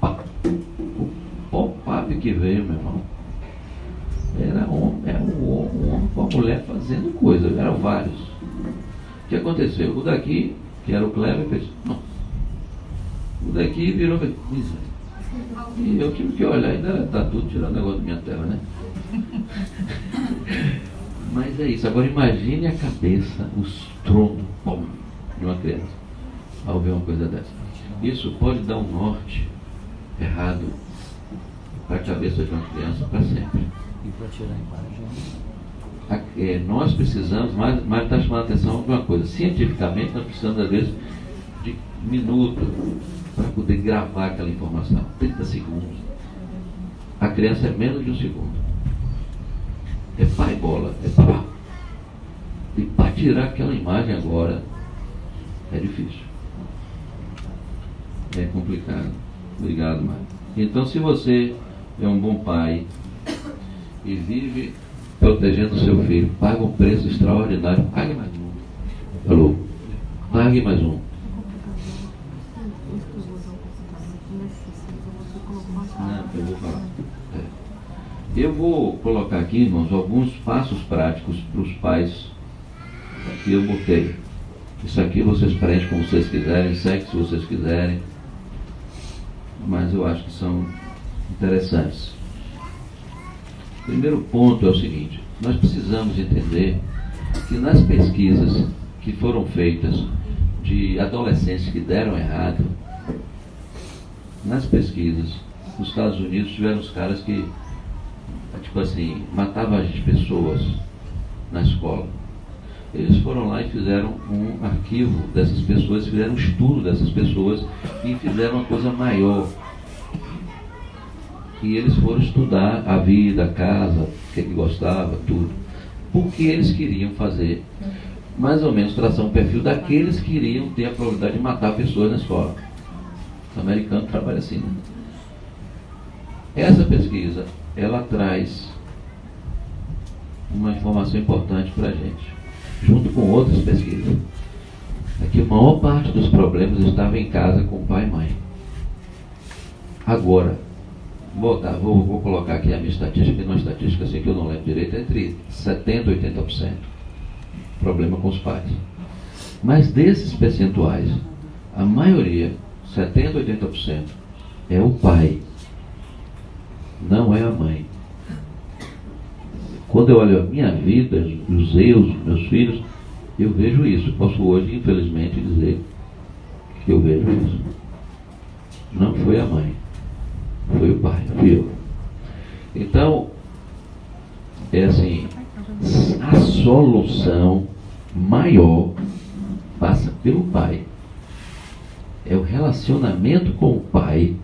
O pop-up que veio, meu irmão, era um homem com a mulher fazendo coisa, eram vários. O que aconteceu? O daqui, que era o Kleber, fez, não. O daqui virou, e eu tive que olhar, ainda está tudo tirando o negócio da minha tela, né? Mas é isso. Agora imagine a cabeça, o estrondo de uma criança ao ver uma coisa dessa. Isso pode dar um norte errado para a cabeça de uma criança para sempre.
E para tirar a imagem?
Nós precisamos, mas está chamando a atenção de uma coisa. Cientificamente, nós precisamos, às vezes, de minutos para poder gravar aquela informação. 30 segundos. A criança é menos de um segundo. É pai bola, é pá. E para tirar aquela imagem agora é difícil. É complicado. Obrigado, Mário. Então, se você é um bom pai e vive protegendo o seu filho, paga um preço extraordinário, pague mais um. Alô? Pague mais um. Não, eu vou falar. Eu vou colocar aqui, irmãos, alguns passos práticos para os pais que eu botei. Isso aqui vocês preenchem como vocês quiserem, seguem se vocês quiserem, mas eu acho que são interessantes. O primeiro ponto é o seguinte: nós precisamos entender que nas pesquisas que foram feitas de adolescentes que deram errado, nas pesquisas, nos Estados Unidos tiveram os caras que, tipo assim, matavam as pessoas na escola. Eles foram lá e fizeram um arquivo dessas pessoas, fizeram um estudo dessas pessoas e fizeram uma coisa maior. E eles foram estudar a vida, a casa, o que gostava, tudo. Porque eles queriam fazer, mais ou menos, traçar um perfil daqueles que queriam ter a probabilidade de matar pessoas na escola. O americano trabalha assim, né? Essa pesquisa, ela traz uma informação importante para a gente, junto com outras pesquisas. É que a maior parte dos problemas estava em casa com pai e mãe. Agora, vou colocar aqui a minha estatística, uma estatística assim que eu não lembro direito, entre 70% e 80% problema com os pais. Mas desses percentuais, a maioria, 70% a 80%, é o pai, não é a mãe. Quando eu olho a minha vida, os meus filhos, eu vejo isso. Posso hoje, infelizmente, dizer que eu vejo isso. Não foi a mãe, foi o pai, fui eu. Então, é assim, a solução maior passa pelo pai. É o relacionamento com o pai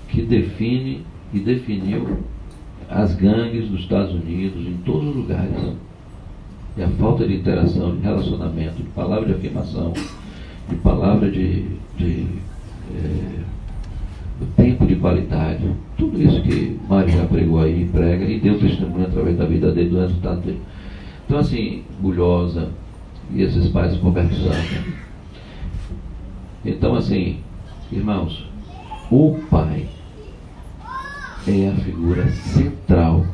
que define e definiu as gangues dos Estados Unidos, em todos os lugares. E a falta de interação, de relacionamento, de palavra de afirmação, de palavra de tempo de qualidade, tudo isso que Mário já pregou aí, prega, e deu testemunho através da vida dele, do resultado dele. Então, assim, Bulhosa e esses pais conversando. Então, assim, irmãos, o pai é a figura central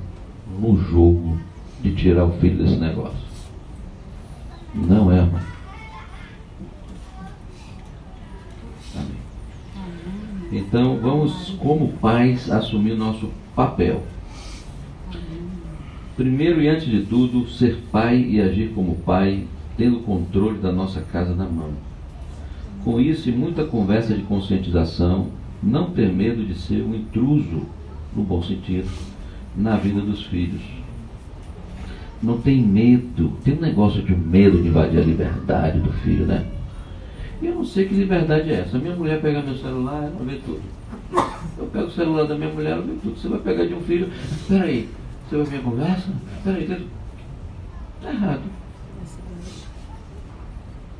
no jogo de tirar o filho desse negócio. Não é a mãe. Amém. Então, vamos, como pais, assumir o nosso papel. Primeiro e antes de tudo, ser pai e agir como pai, tendo o controle da nossa casa na mão. Com isso e muita conversa de conscientização, não ter medo de ser um intruso, no bom sentido, na vida dos filhos. Não tem medo, tem um negócio de medo de invadir a liberdade do filho, né? E eu não sei que liberdade é essa. Minha mulher pega meu celular, ela vê tudo. Eu pego o celular da minha mulher, ela vê tudo. Você vai pegar de um filho, peraí, você vai ver a conversa? Peraí, está errado.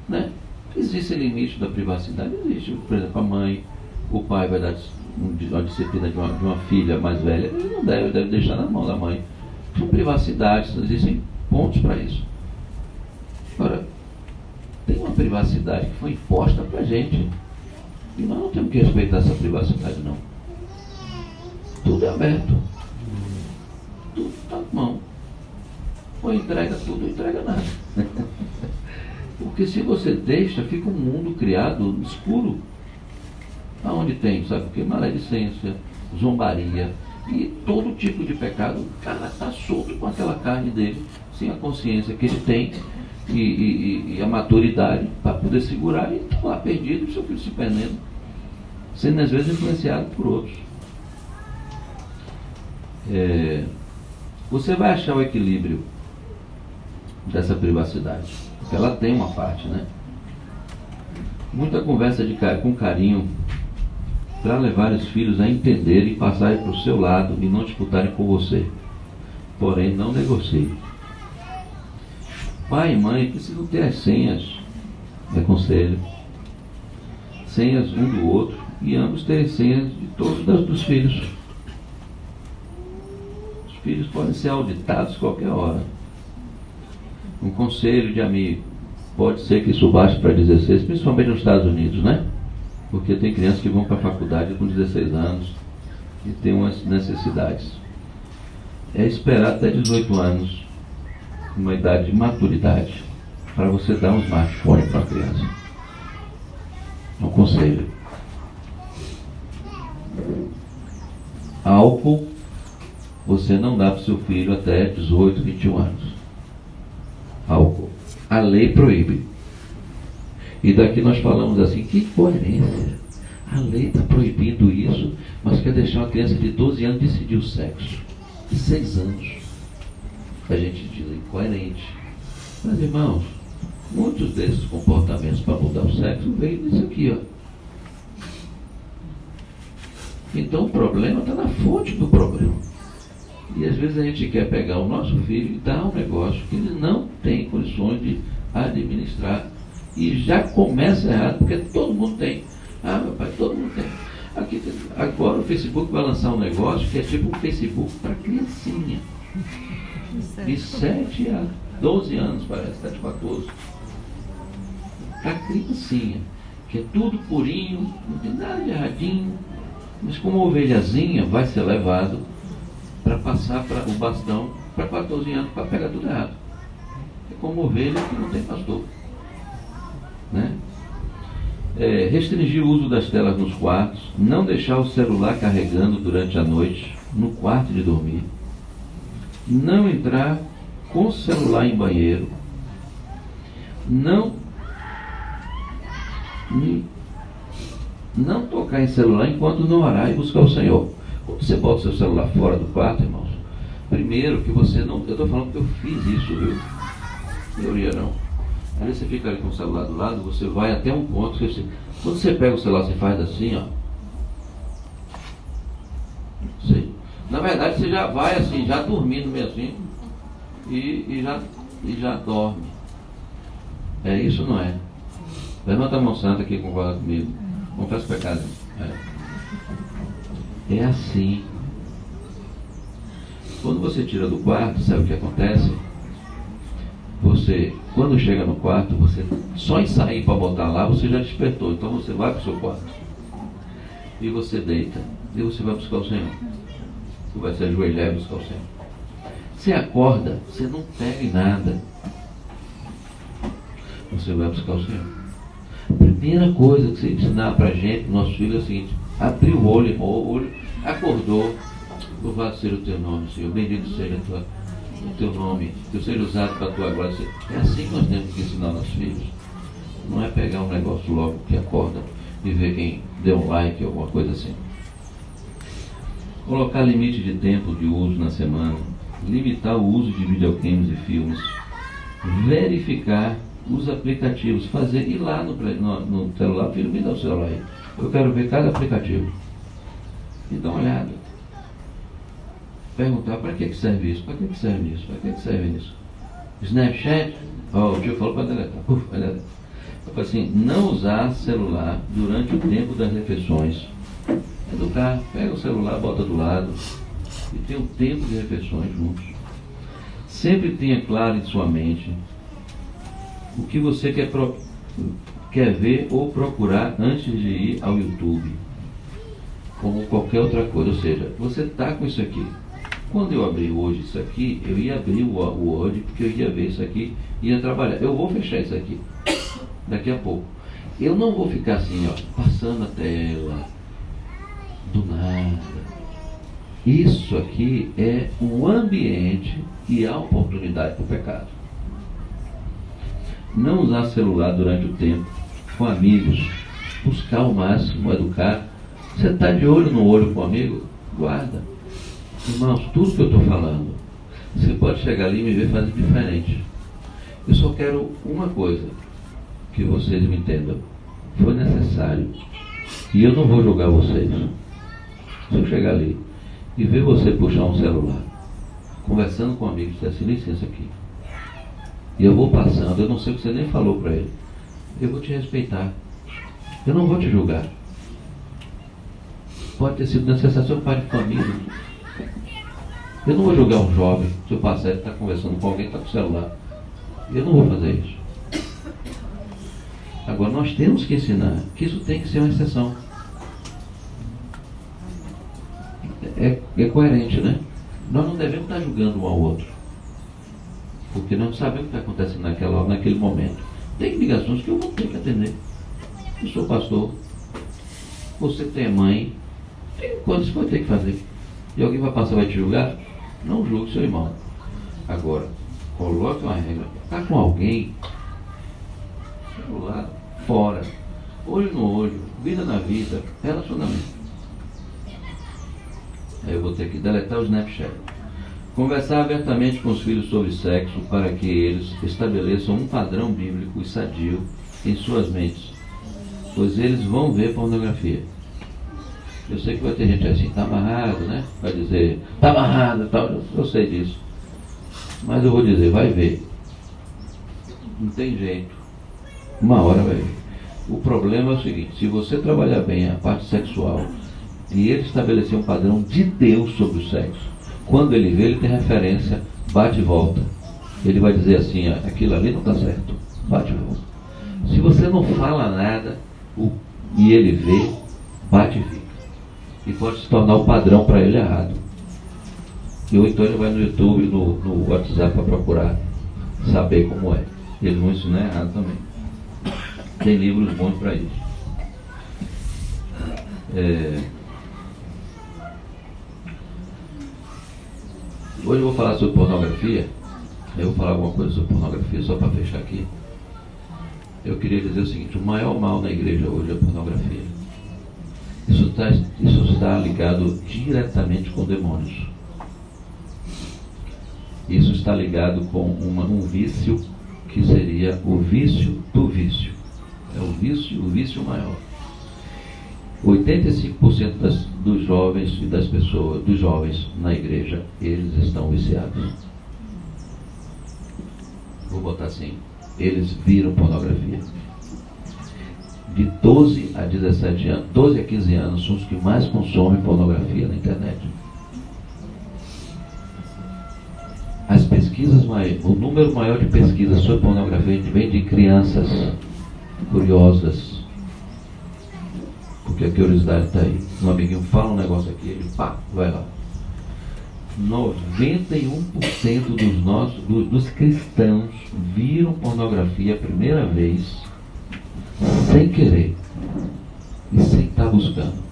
Né? Existe limite da privacidade? Existe. Por exemplo, a mãe, o pai vai dar uma disciplina de uma filha mais velha, ele não deve deixar na mão da mãe. São privacidades, existem pontos para isso. Agora, tem uma privacidade que foi imposta para a gente. E nós não temos que respeitar essa privacidade, não. Tudo é aberto. Tudo está na mão. Ou entrega tudo, ou entrega nada. Porque se você deixa, fica um mundo criado escuro. Aonde tem, sabe o que? Maledicência, zombaria e todo tipo de pecado. O cara está solto com aquela carne dele, sem a consciência que ele tem e a maturidade para poder segurar, e está lá perdido, o seu filho se perdendo, sendo às vezes influenciado por outros. Você vai achar o equilíbrio dessa privacidade, porque ela tem uma parte, né? Muita conversa com carinho para levar os filhos a entenderem e passarem para o seu lado e não disputarem com você. Porém, não negocie. Pai e mãe precisam ter as senhas, aconselho, senhas um do outro, e ambos terem senhas de todos dos filhos. Os filhos podem ser auditados qualquer hora. Um conselho de amigo, pode ser que isso baixe para 16, principalmente nos Estados Unidos, né? Porque tem crianças que vão para a faculdade com 16 anos e tem umas necessidades. É esperar até 18 anos, uma idade de maturidade, para você dar um smartphone para a criança. É um conselho. Álcool, você não dá para o seu filho até 18, 21 anos. Álcool. A lei proíbe. E daqui nós falamos assim, que coerência. A lei está proibindo isso, mas quer deixar uma criança de 12 anos decidir o sexo. De 6 anos. A gente diz incoerente. Mas, irmãos, muitos desses comportamentos para mudar o sexo veio disso aqui, ó. Então o problema está na fonte do problema. E às vezes a gente quer pegar o nosso filho e dar um negócio que ele não tem condições de administrar. E já começa errado, porque todo mundo tem. Ah, meu pai, todo mundo tem. Aqui, agora o Facebook vai lançar um negócio que é tipo um Facebook para criancinha. De 7 a 12 anos, parece, 7 a 14. Para criancinha. Que é tudo purinho, não tem nada de erradinho. Mas como ovelhazinha vai ser levado para passar o bastão para 14 anos para pegar tudo errado. É como ovelha que não tem pastor. Né? Restringir o uso das telas nos quartos, não deixar o celular carregando durante a noite no quarto de dormir, não entrar com o celular em banheiro, não tocar em celular enquanto não orar e buscar o Senhor. Quando você bota o seu celular fora do quarto, irmãos, primeiro que você não... Eu estou falando que eu fiz isso, viu? Teoria não. Aí você fica ali com o celular do lado, você vai até um ponto que você... Quando você pega o celular, você faz assim, ó. Sei. Na verdade, você já vai assim, já dormindo meio assim, e já dorme. É isso, não é? Levanta a mão santa aqui, concorda comigo. Confessa o pecado. É assim. Quando você tira do quarto, sabe o que acontece? Você, quando chega no quarto, você só em sair para botar lá, você já despertou. Então você vai para o seu quarto. E você deita. E você vai buscar o Senhor. Você vai se ajoelhar e buscar o Senhor. Você acorda, você não pega em nada. Você vai buscar o Senhor. A primeira coisa que você ensinar para a gente, nossos filhos, é o seguinte: abrir o olho, acordou, louvado seja o teu nome, Senhor, bendito seja a tua. o teu nome, que eu seja usado para a tua glória. É assim que nós temos que ensinar nossos filhos. Não é pegar um negócio logo que acorda e ver quem deu um like ou alguma coisa assim. Colocar limite de tempo de uso na semana, limitar o uso de videogames e filmes, verificar os aplicativos, ir lá no celular, filho, me dá o celular aí. Eu quero ver cada aplicativo. E dá uma olhada. Perguntar para que serve isso, para que serve isso, para que serve isso. Snapchat, o tio falou para deletar. Vai deletar. Eu falei assim, não usar celular durante o tempo das refeições. Educar, pega o celular, bota do lado e tem um tempo de refeições juntos. Sempre tenha claro em sua mente o que você quer ver ou procurar antes de ir ao YouTube, como qualquer outra coisa. Ou seja, você está com isso aqui. Quando eu abrir hoje isso aqui, eu ia abrir o Word, porque eu ia ver isso aqui, ia trabalhar. Eu vou fechar isso aqui daqui a pouco. Eu não vou ficar assim, ó, passando a tela do nada. Isso aqui é um ambiente e há oportunidade para o pecado. Não usar celular durante o tempo, com amigos, buscar o máximo, educar. Você está de olho no olho com um amigo? Guarda. Irmãos, tudo que eu estou falando, você pode chegar ali e me ver fazer diferente. Eu só quero uma coisa, que vocês me entendam. Foi necessário. E eu não vou julgar vocês. Se eu chegar ali e ver você puxar um celular, conversando com amigos, dá licença aqui. E eu vou passando, eu não sei o que você nem falou para ele. Eu vou te respeitar. Eu não vou te julgar. Pode ter sido necessário, seu pai de família. Eu não vou julgar um jovem, se eu passar ele está conversando com alguém, está com o celular. Eu não vou fazer isso. Agora nós temos que ensinar que isso tem que ser uma exceção. É coerente, né? Nós não devemos estar julgando um ao outro, porque nós não sabemos o que está acontecendo naquela hora, naquele momento. Tem ligações que eu vou ter que atender. Eu sou pastor, você tem mãe, tem coisas que vai ter que fazer. E alguém vai passar, vai te julgar? Não julgue seu irmão. Agora, coloque uma regra. Está com alguém, celular, fora, olho no olho, vida na vida, relacionamento. Aí eu vou ter que deletar o Snapchat. Conversar abertamente com os filhos sobre sexo para que eles estabeleçam um padrão bíblico e sadio em suas mentes, pois eles vão ver pornografia. Eu sei que vai ter gente assim, está amarrado, né? Vai dizer, está amarrado, tal. Eu sei disso. Mas eu vou dizer, vai ver. Não tem jeito. Uma hora vai ver. O problema é o seguinte, se você trabalhar bem a parte sexual e ele estabelecer um padrão de Deus sobre o sexo, quando ele vê, ele tem referência, bate e volta. Ele vai dizer assim, aquilo ali não está certo, bate e volta. Se você não fala nada e ele vê, bate e fica. E pode se tornar o padrão para ele errado. E ou então ele vai no YouTube, no WhatsApp para procurar saber como é. Eles vão ensinar errado também. Tem livros bons para isso. Hoje eu vou falar sobre pornografia. Eu vou falar alguma coisa sobre pornografia, só para fechar aqui. Eu queria dizer o seguinte, o maior mal na igreja hoje é a pornografia. Isso está ligado diretamente com demônios. Isso está ligado com um vício que seria o vício do vício. É o vício maior. 85% dos jovens e das pessoas, dos jovens na igreja, eles estão viciados. Vou botar assim, eles viram pornografia. De 12 a 17 anos, 12 a 15 anos são os que mais consomem pornografia na internet. As pesquisas, o número maior de pesquisas sobre pornografia vem de crianças curiosas, porque a curiosidade está aí. Um amiguinho fala um negócio aqui, ele pá, vai lá. 91% dos cristãos viram pornografia a primeira vez sem querer e sem estar buscando.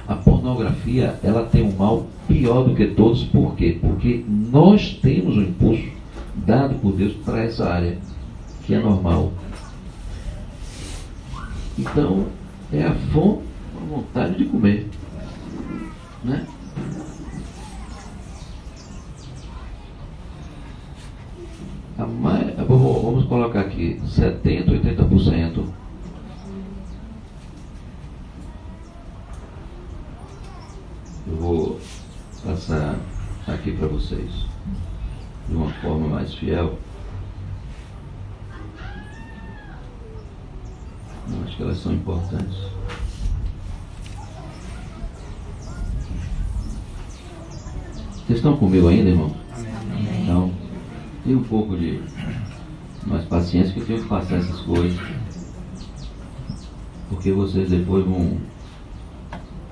A
pornografia, ela tem um mal pior do que todos. Por quê? Porque nós temos um impulso dado por Deus para essa área, que é normal. Então, é a fome, a vontade de comer, né? Vamos colocar aqui 70%, 80%. Eu vou passar aqui para vocês de uma forma mais fiel. Eu acho que elas são importantes. Vocês estão comigo ainda, irmão? Então, tem um pouco de mais paciência, que eu tenho que passar essas coisas, porque vocês depois vão...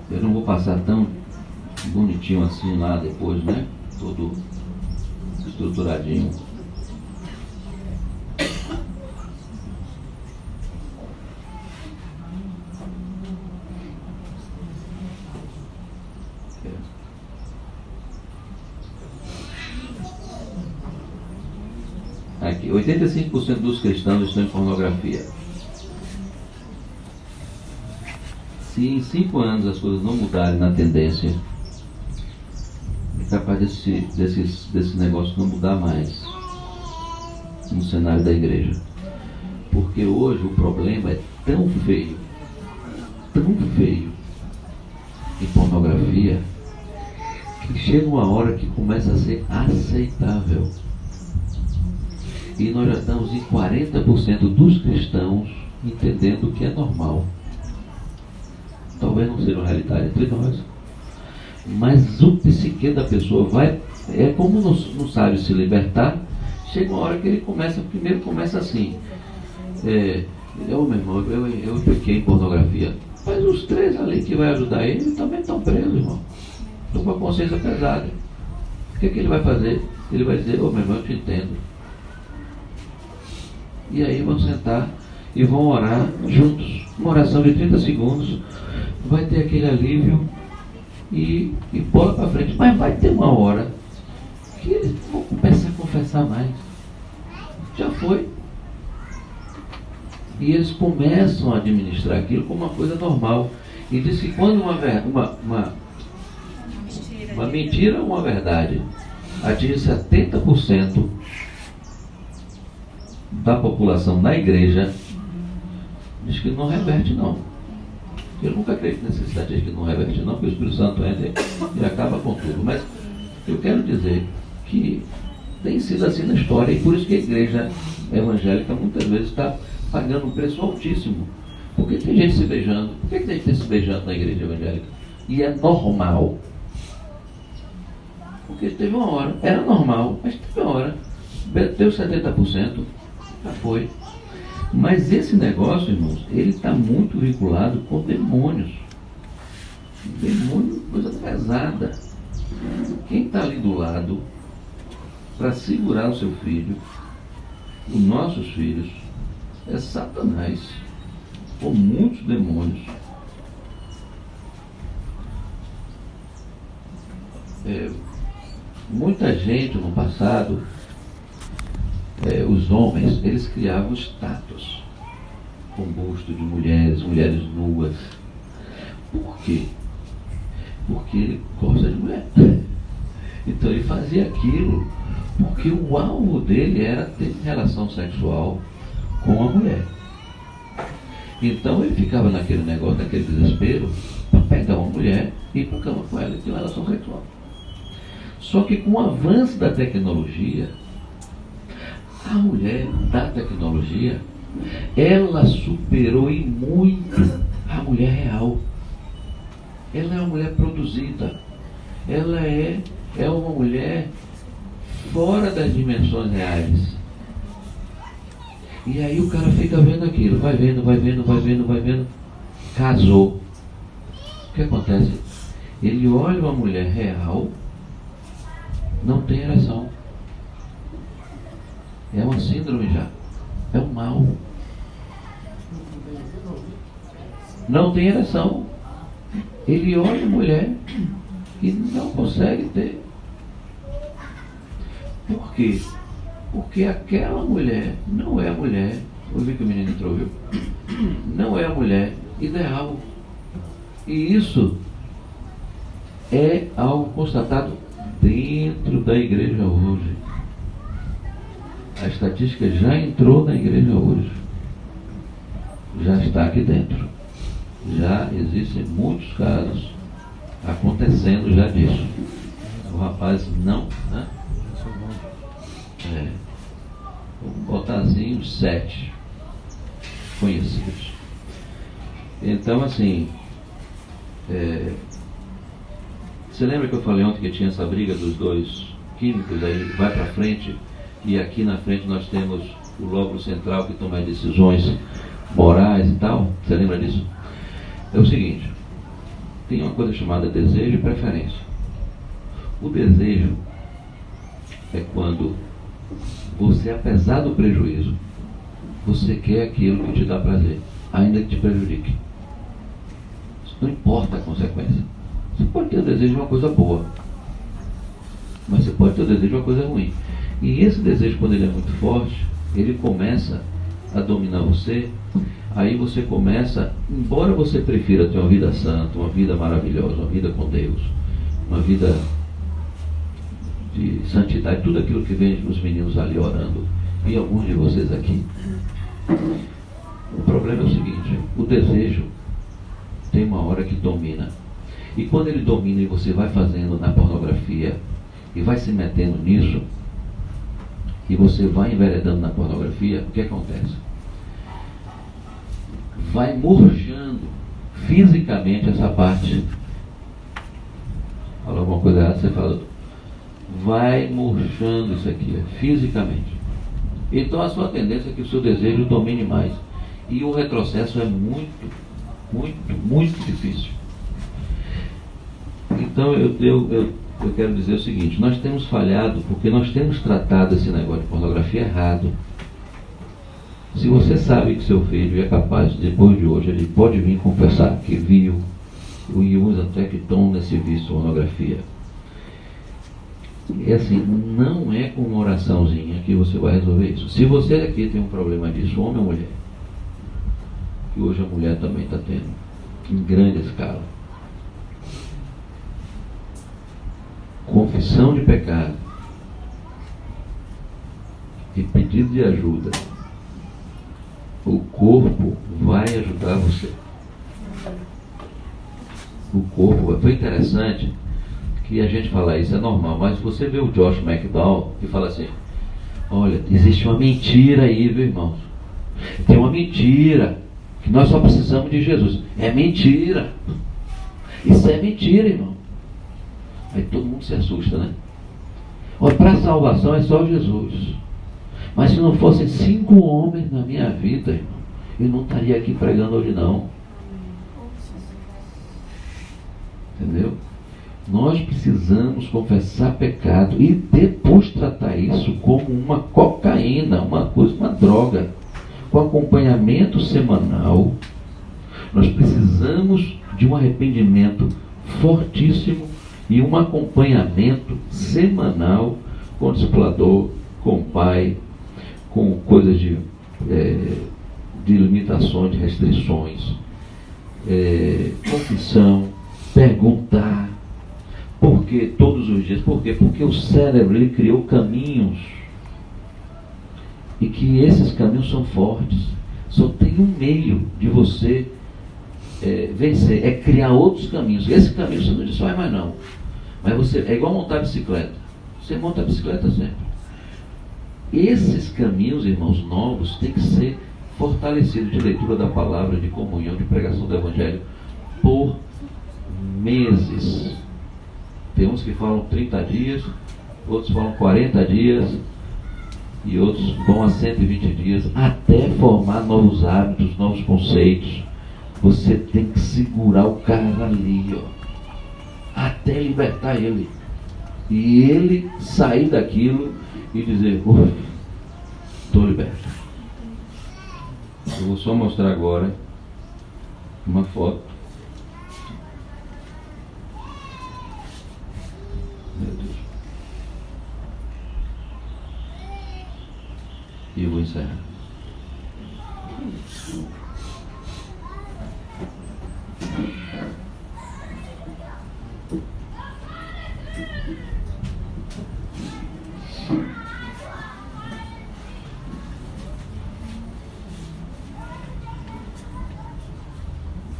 Eu não vou passar tão bonitinho assim lá depois, né? Todo estruturadinho. Aqui, 85% dos cristãos estão em pornografia. Se em 5 anos as coisas não mudarem na tendência, é capaz desse negócio não mudar mais no cenário da igreja. Porque hoje o problema é tão feio em pornografia, que chega uma hora que começa a ser aceitável. E nós já estamos em 40% dos cristãos entendendo que é normal. Talvez não seja uma realidade entre nós, mas o psique da pessoa vai, é como não sabe se libertar. Chega uma hora que ele primeiro começa assim, meu irmão, eu pequei em pornografia, mas os 3 ali que vai ajudar ele também estão presos, irmão, estão com a consciência pesada. O que ele vai fazer? Ele vai dizer, meu irmão, eu te entendo. E aí vão sentar e vão orar juntos, uma oração de 30 segundos, vai ter aquele alívio e bola para frente. Mas vai ter uma hora que eles vão começar a confessar mais. Já foi. E eles começam a administrar aquilo como uma coisa normal. E diz que quando uma mentira ou uma verdade atinge 70% da população da igreja, diz que não reverte não. Eu nunca acredito nessa estatística que não reverte não, porque o Espírito Santo entra e acaba com tudo. Mas eu quero dizer que tem sido assim na história, e por isso que a igreja evangélica muitas vezes está pagando um preço altíssimo. Por que tem gente se beijando? Por que tem gente se beijando na igreja evangélica? E é normal. Porque teve uma hora, era normal, mas teve uma hora, deu 70%, já foi. Mas esse negócio, irmãos, ele está muito vinculado com demônios. Demônio, coisa pesada. Quem está ali do lado para segurar o seu filho, os nossos filhos, é Satanás, ou muitos demônios. Muita gente no passado, os homens, eles criavam status com busto de mulheres nuas. Por quê? Porque ele gosta de mulher. Então ele fazia aquilo porque o alvo dele era ter relação sexual com a mulher. Então ele ficava naquele negócio, naquele desespero, para pegar uma mulher e ir para a cama com ela e ter uma relação sexual. Só que com o avanço da tecnologia, a mulher da tecnologia, ela superou em muito a mulher real. Ela é uma mulher produzida. Ela é uma mulher fora das dimensões reais. E aí o cara fica vendo aquilo, vai vendo, casou. O que acontece? Ele olha uma mulher real, não tem ereção. É uma síndrome já. É um mal. Não tem ereção. Ele olha a mulher e não consegue ter. Por quê? Porque aquela mulher não é a mulher. Eu vi que o menino entrou, viu? Não é a mulher ideal. E isso é algo constatado dentro da igreja hoje. A estatística já entrou na igreja hoje. Já está aqui dentro. Já existem muitos casos acontecendo já disso. O rapaz não, né? Vamos botar assim uns 7 conhecidos. Então, assim, você lembra que eu falei ontem que tinha essa briga dos dois químicos? Aí vai para frente e aqui na frente nós temos o lóbulo central que toma as decisões morais e tal. Você lembra disso? É o seguinte, tem uma coisa chamada desejo e preferência. O desejo é quando você, apesar do prejuízo, você quer aquilo que te dá prazer, ainda que te prejudique. Isso não importa a consequência. Você pode ter o desejo de uma coisa boa, mas você pode ter o desejo de uma coisa ruim. E esse desejo, quando ele é muito forte, ele começa a dominar você. Aí você começa, embora você prefira ter uma vida santa, uma vida maravilhosa, uma vida com Deus, uma vida de santidade, tudo aquilo que vem os meninos ali orando, e alguns de vocês aqui. O problema é o seguinte, o desejo tem uma hora que domina. E quando ele domina e você vai fazendo na pornografia, e vai se metendo nisso, e você vai enveredando na pornografia, o que acontece? Vai murchando fisicamente essa parte. Fala alguma coisa errada, você fala. Vai murchando isso aqui, fisicamente. Então a sua tendência é que o seu desejo domine mais. E o retrocesso é muito, muito, muito difícil. Então eu quero dizer o seguinte, nós temos falhado porque nós temos tratado esse negócio de pornografia errado. Se você sabe que seu filho é capaz, depois de hoje, ele pode vir confessar que viu, e uns até que estão nesse vício de pornografia. É assim, não é com uma oraçãozinha que você vai resolver isso. Se você aqui tem um problema disso, homem ou mulher, que hoje a mulher também está tendo, em grande escala, confissão de pecado e pedido de ajuda, o corpo vai ajudar você. O corpo, foi interessante que a gente fala isso, é normal, mas você vê o Josh McDowell e fala assim, olha, existe uma mentira aí, viu, irmãos? Tem uma mentira, que nós só precisamos de Jesus. É mentira. Isso é mentira, irmão. Aí todo mundo se assusta, né? Olha, para a salvação é só Jesus. Mas se não fossem 5 homens na minha vida, irmão, eu não estaria aqui pregando hoje não. Entendeu? Nós precisamos confessar pecado e depois tratar isso como uma cocaína, uma coisa, uma droga, com acompanhamento semanal. Nós precisamos de um arrependimento fortíssimo e um acompanhamento semanal com o discipulador, com o pai, com coisas de limitações, de restrições, confissão, perguntar. Por que todos os dias? Por quê? Porque o cérebro ele criou caminhos e que esses caminhos são fortes. Só tem um meio de você vencer, é criar outros caminhos. Esse caminho você não destrói mais não. Mas você é igual montar bicicleta. Você monta a bicicleta sempre. Esses caminhos, irmãos, novos, têm que ser fortalecidos de leitura da palavra, de comunhão, de pregação do Evangelho por meses. Tem uns que falam 30 dias, outros falam 40 dias e outros vão a 120 dias até formar novos hábitos, novos conceitos. Você tem que segurar o cara ali, ó, até libertar ele. E ele sair daquilo e dizer, estou liberto. Eu vou só mostrar agora uma foto encerrar.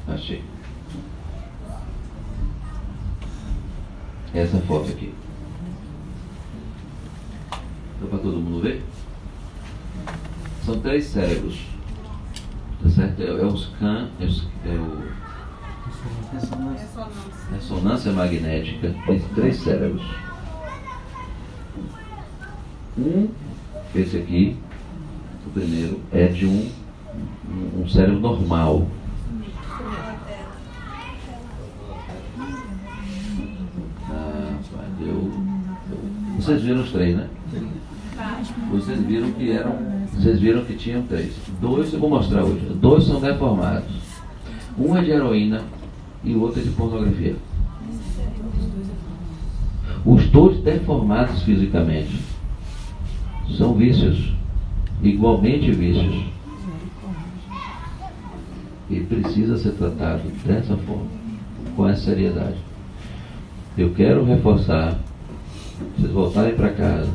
Achei. Essa foto aqui. Dá para todo mundo ver? São 3 cérebros. Tá certo? É o scan, ressonância magnética. Tem 3 cérebros. Esse aqui, o primeiro, é de um cérebro normal. Vocês viram os 3, né? Vocês viram que tinham 3. 2 eu vou mostrar hoje. 2 são deformados. Um é de heroína e o outro é de pornografia. Os dois deformados fisicamente são vícios, igualmente vícios. E precisa ser tratado dessa forma, com essa seriedade. Eu quero reforçar, vocês voltarem para casa,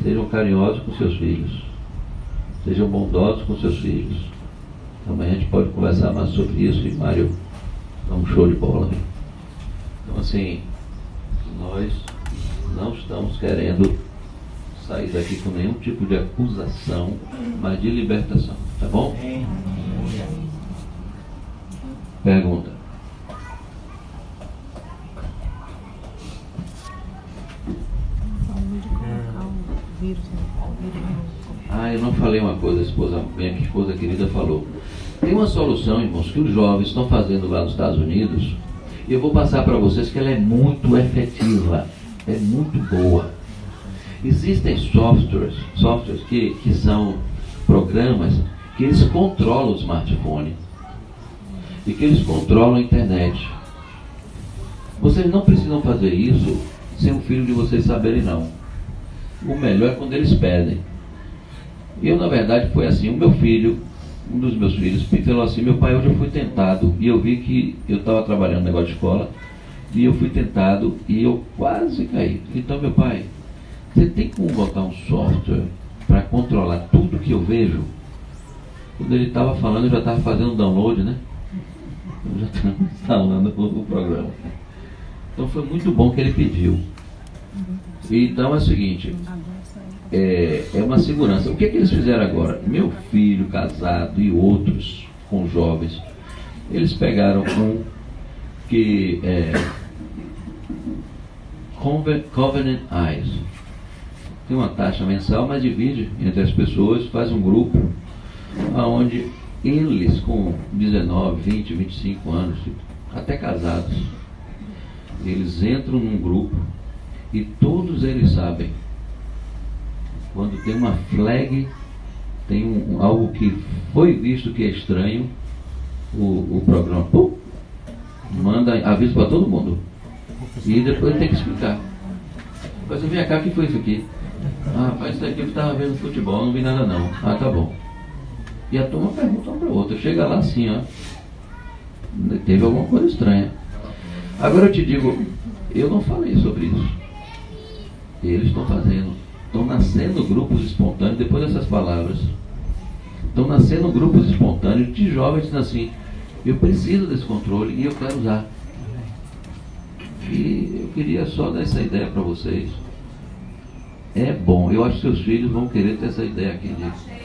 sejam carinhosos com seus filhos, sejam bondosos com seus filhos. Amanhã a gente pode conversar mais sobre isso e Mário dá um show de bola. Então assim, nós não estamos querendo sair daqui com nenhum tipo de acusação, mas de libertação, tá bom? Pergunta. Eu não falei uma coisa, minha esposa querida falou. Tem uma solução, irmãos, que os jovens estão fazendo lá nos Estados Unidos, e eu vou passar para vocês que ela é muito efetiva, é muito boa. Existem softwares que são programas que eles controlam o smartphone e que eles controlam a internet. Vocês não precisam fazer isso sem o filho de vocês saberem, não. O melhor é quando eles pedem. Eu, na verdade, foi assim. O meu filho, um dos meus filhos, me falou assim: meu pai, hoje eu fui tentado. E eu vi que eu estava trabalhando no negócio de escola. E eu fui tentado e eu quase caí. Então, meu pai, você tem como botar um software para controlar tudo que eu vejo? Quando ele estava falando, eu já estava fazendo o download, né? Eu já estava instalando o programa. Então foi muito bom que ele pediu. Então é o seguinte, é uma segurança. O que eles fizeram agora? Meu filho casado e outros com jovens, eles pegaram um que é Covenant Eyes. Tem uma taxa mensal, mas divide entre as pessoas, faz um grupo onde eles com 19, 20, 25 anos, até casados, eles entram num grupo e todos eles sabem quando tem uma flag, tem algo que foi visto que é estranho, o programa manda aviso para todo mundo e depois tem que explicar. Mas você vem cá, o que foi isso aqui? Rapaz, isso aqui eu estava vendo futebol, não vi nada não. Tá bom. E a turma pergunta uma para outra, chega lá assim, teve alguma coisa estranha. Agora eu te digo, eu não falei sobre isso. Eles estão fazendo. Estão nascendo grupos espontâneos, depois dessas palavras. Estão nascendo grupos espontâneos de jovens dizendo assim: eu preciso desse controle e eu quero usar. E eu queria só dar essa ideia para vocês. É bom, eu acho que seus filhos vão querer ter essa ideia aqui de...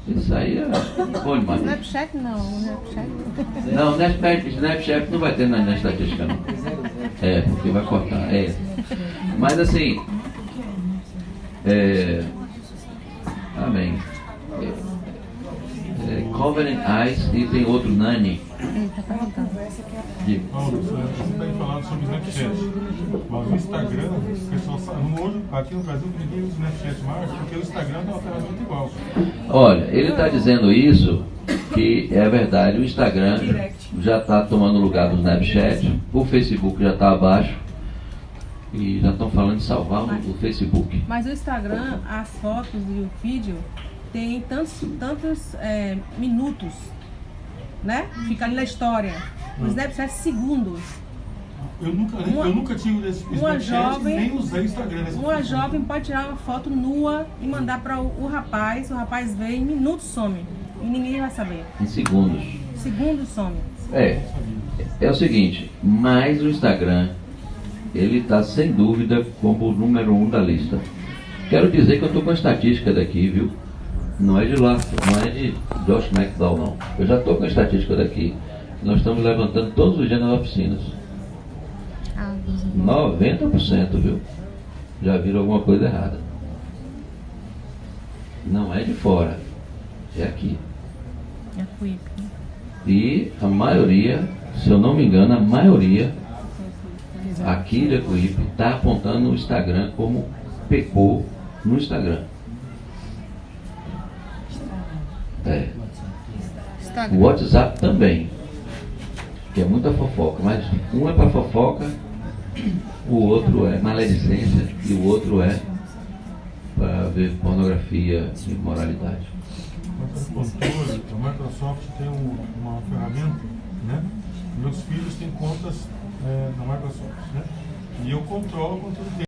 Isso aí é bom demais.
Snapchat não, Snapchat
não. Não, Snapchat não vai ter na estatística não. Porque vai cortar. Mas assim, amém. Covenant Eyes e tem outro Nani.
Ele tá perguntando.
Paulo, você está falando sobre Snapchat. Mas o Instagram, o pessoal sabe, hoje, aqui no Brasil, ninguém usa o Snapchat mais, porque o Instagram é uma ferramenta igual.
Olha, ele está dizendo isso, que é verdade, o Instagram já está tomando o lugar do Snapchat, o Facebook já está abaixo, e já estão falando de salvar o Facebook.
Mas o Instagram, as fotos e o vídeo tem tantos minutos, né? Fica ali na história. O Snapchat segundos.
Eu nunca tive Snapchat nem usei Instagram.
Uma jovem pode tirar uma foto nua e mandar para o rapaz vê em minutos some. E ninguém vai saber.
Em segundos.
Segundos some.
É o seguinte, mas o Instagram, ele está sem dúvida como o número 1 da lista. Quero dizer que eu estou com a estatística daqui, viu? Não é de lá, não é de Josh McDowell, não. Eu já estou com a estatística daqui. Nós estamos levantando todos os dias nas oficinas. 90%, viu? Já viram alguma coisa errada. Não é de fora, é aqui.
É Cuípe.
E a maioria, se eu não me engano, a maioria aqui de Acuípe está apontando o Instagram como pecou no Instagram. O WhatsApp também, que é muita fofoca, mas um é para fofoca, o outro é maledicência e o outro é para ver pornografia e imoralidade.
A Microsoft tem uma ferramenta, né? Meus filhos têm contas na Microsoft, né? E eu controlo o conteúdo deles.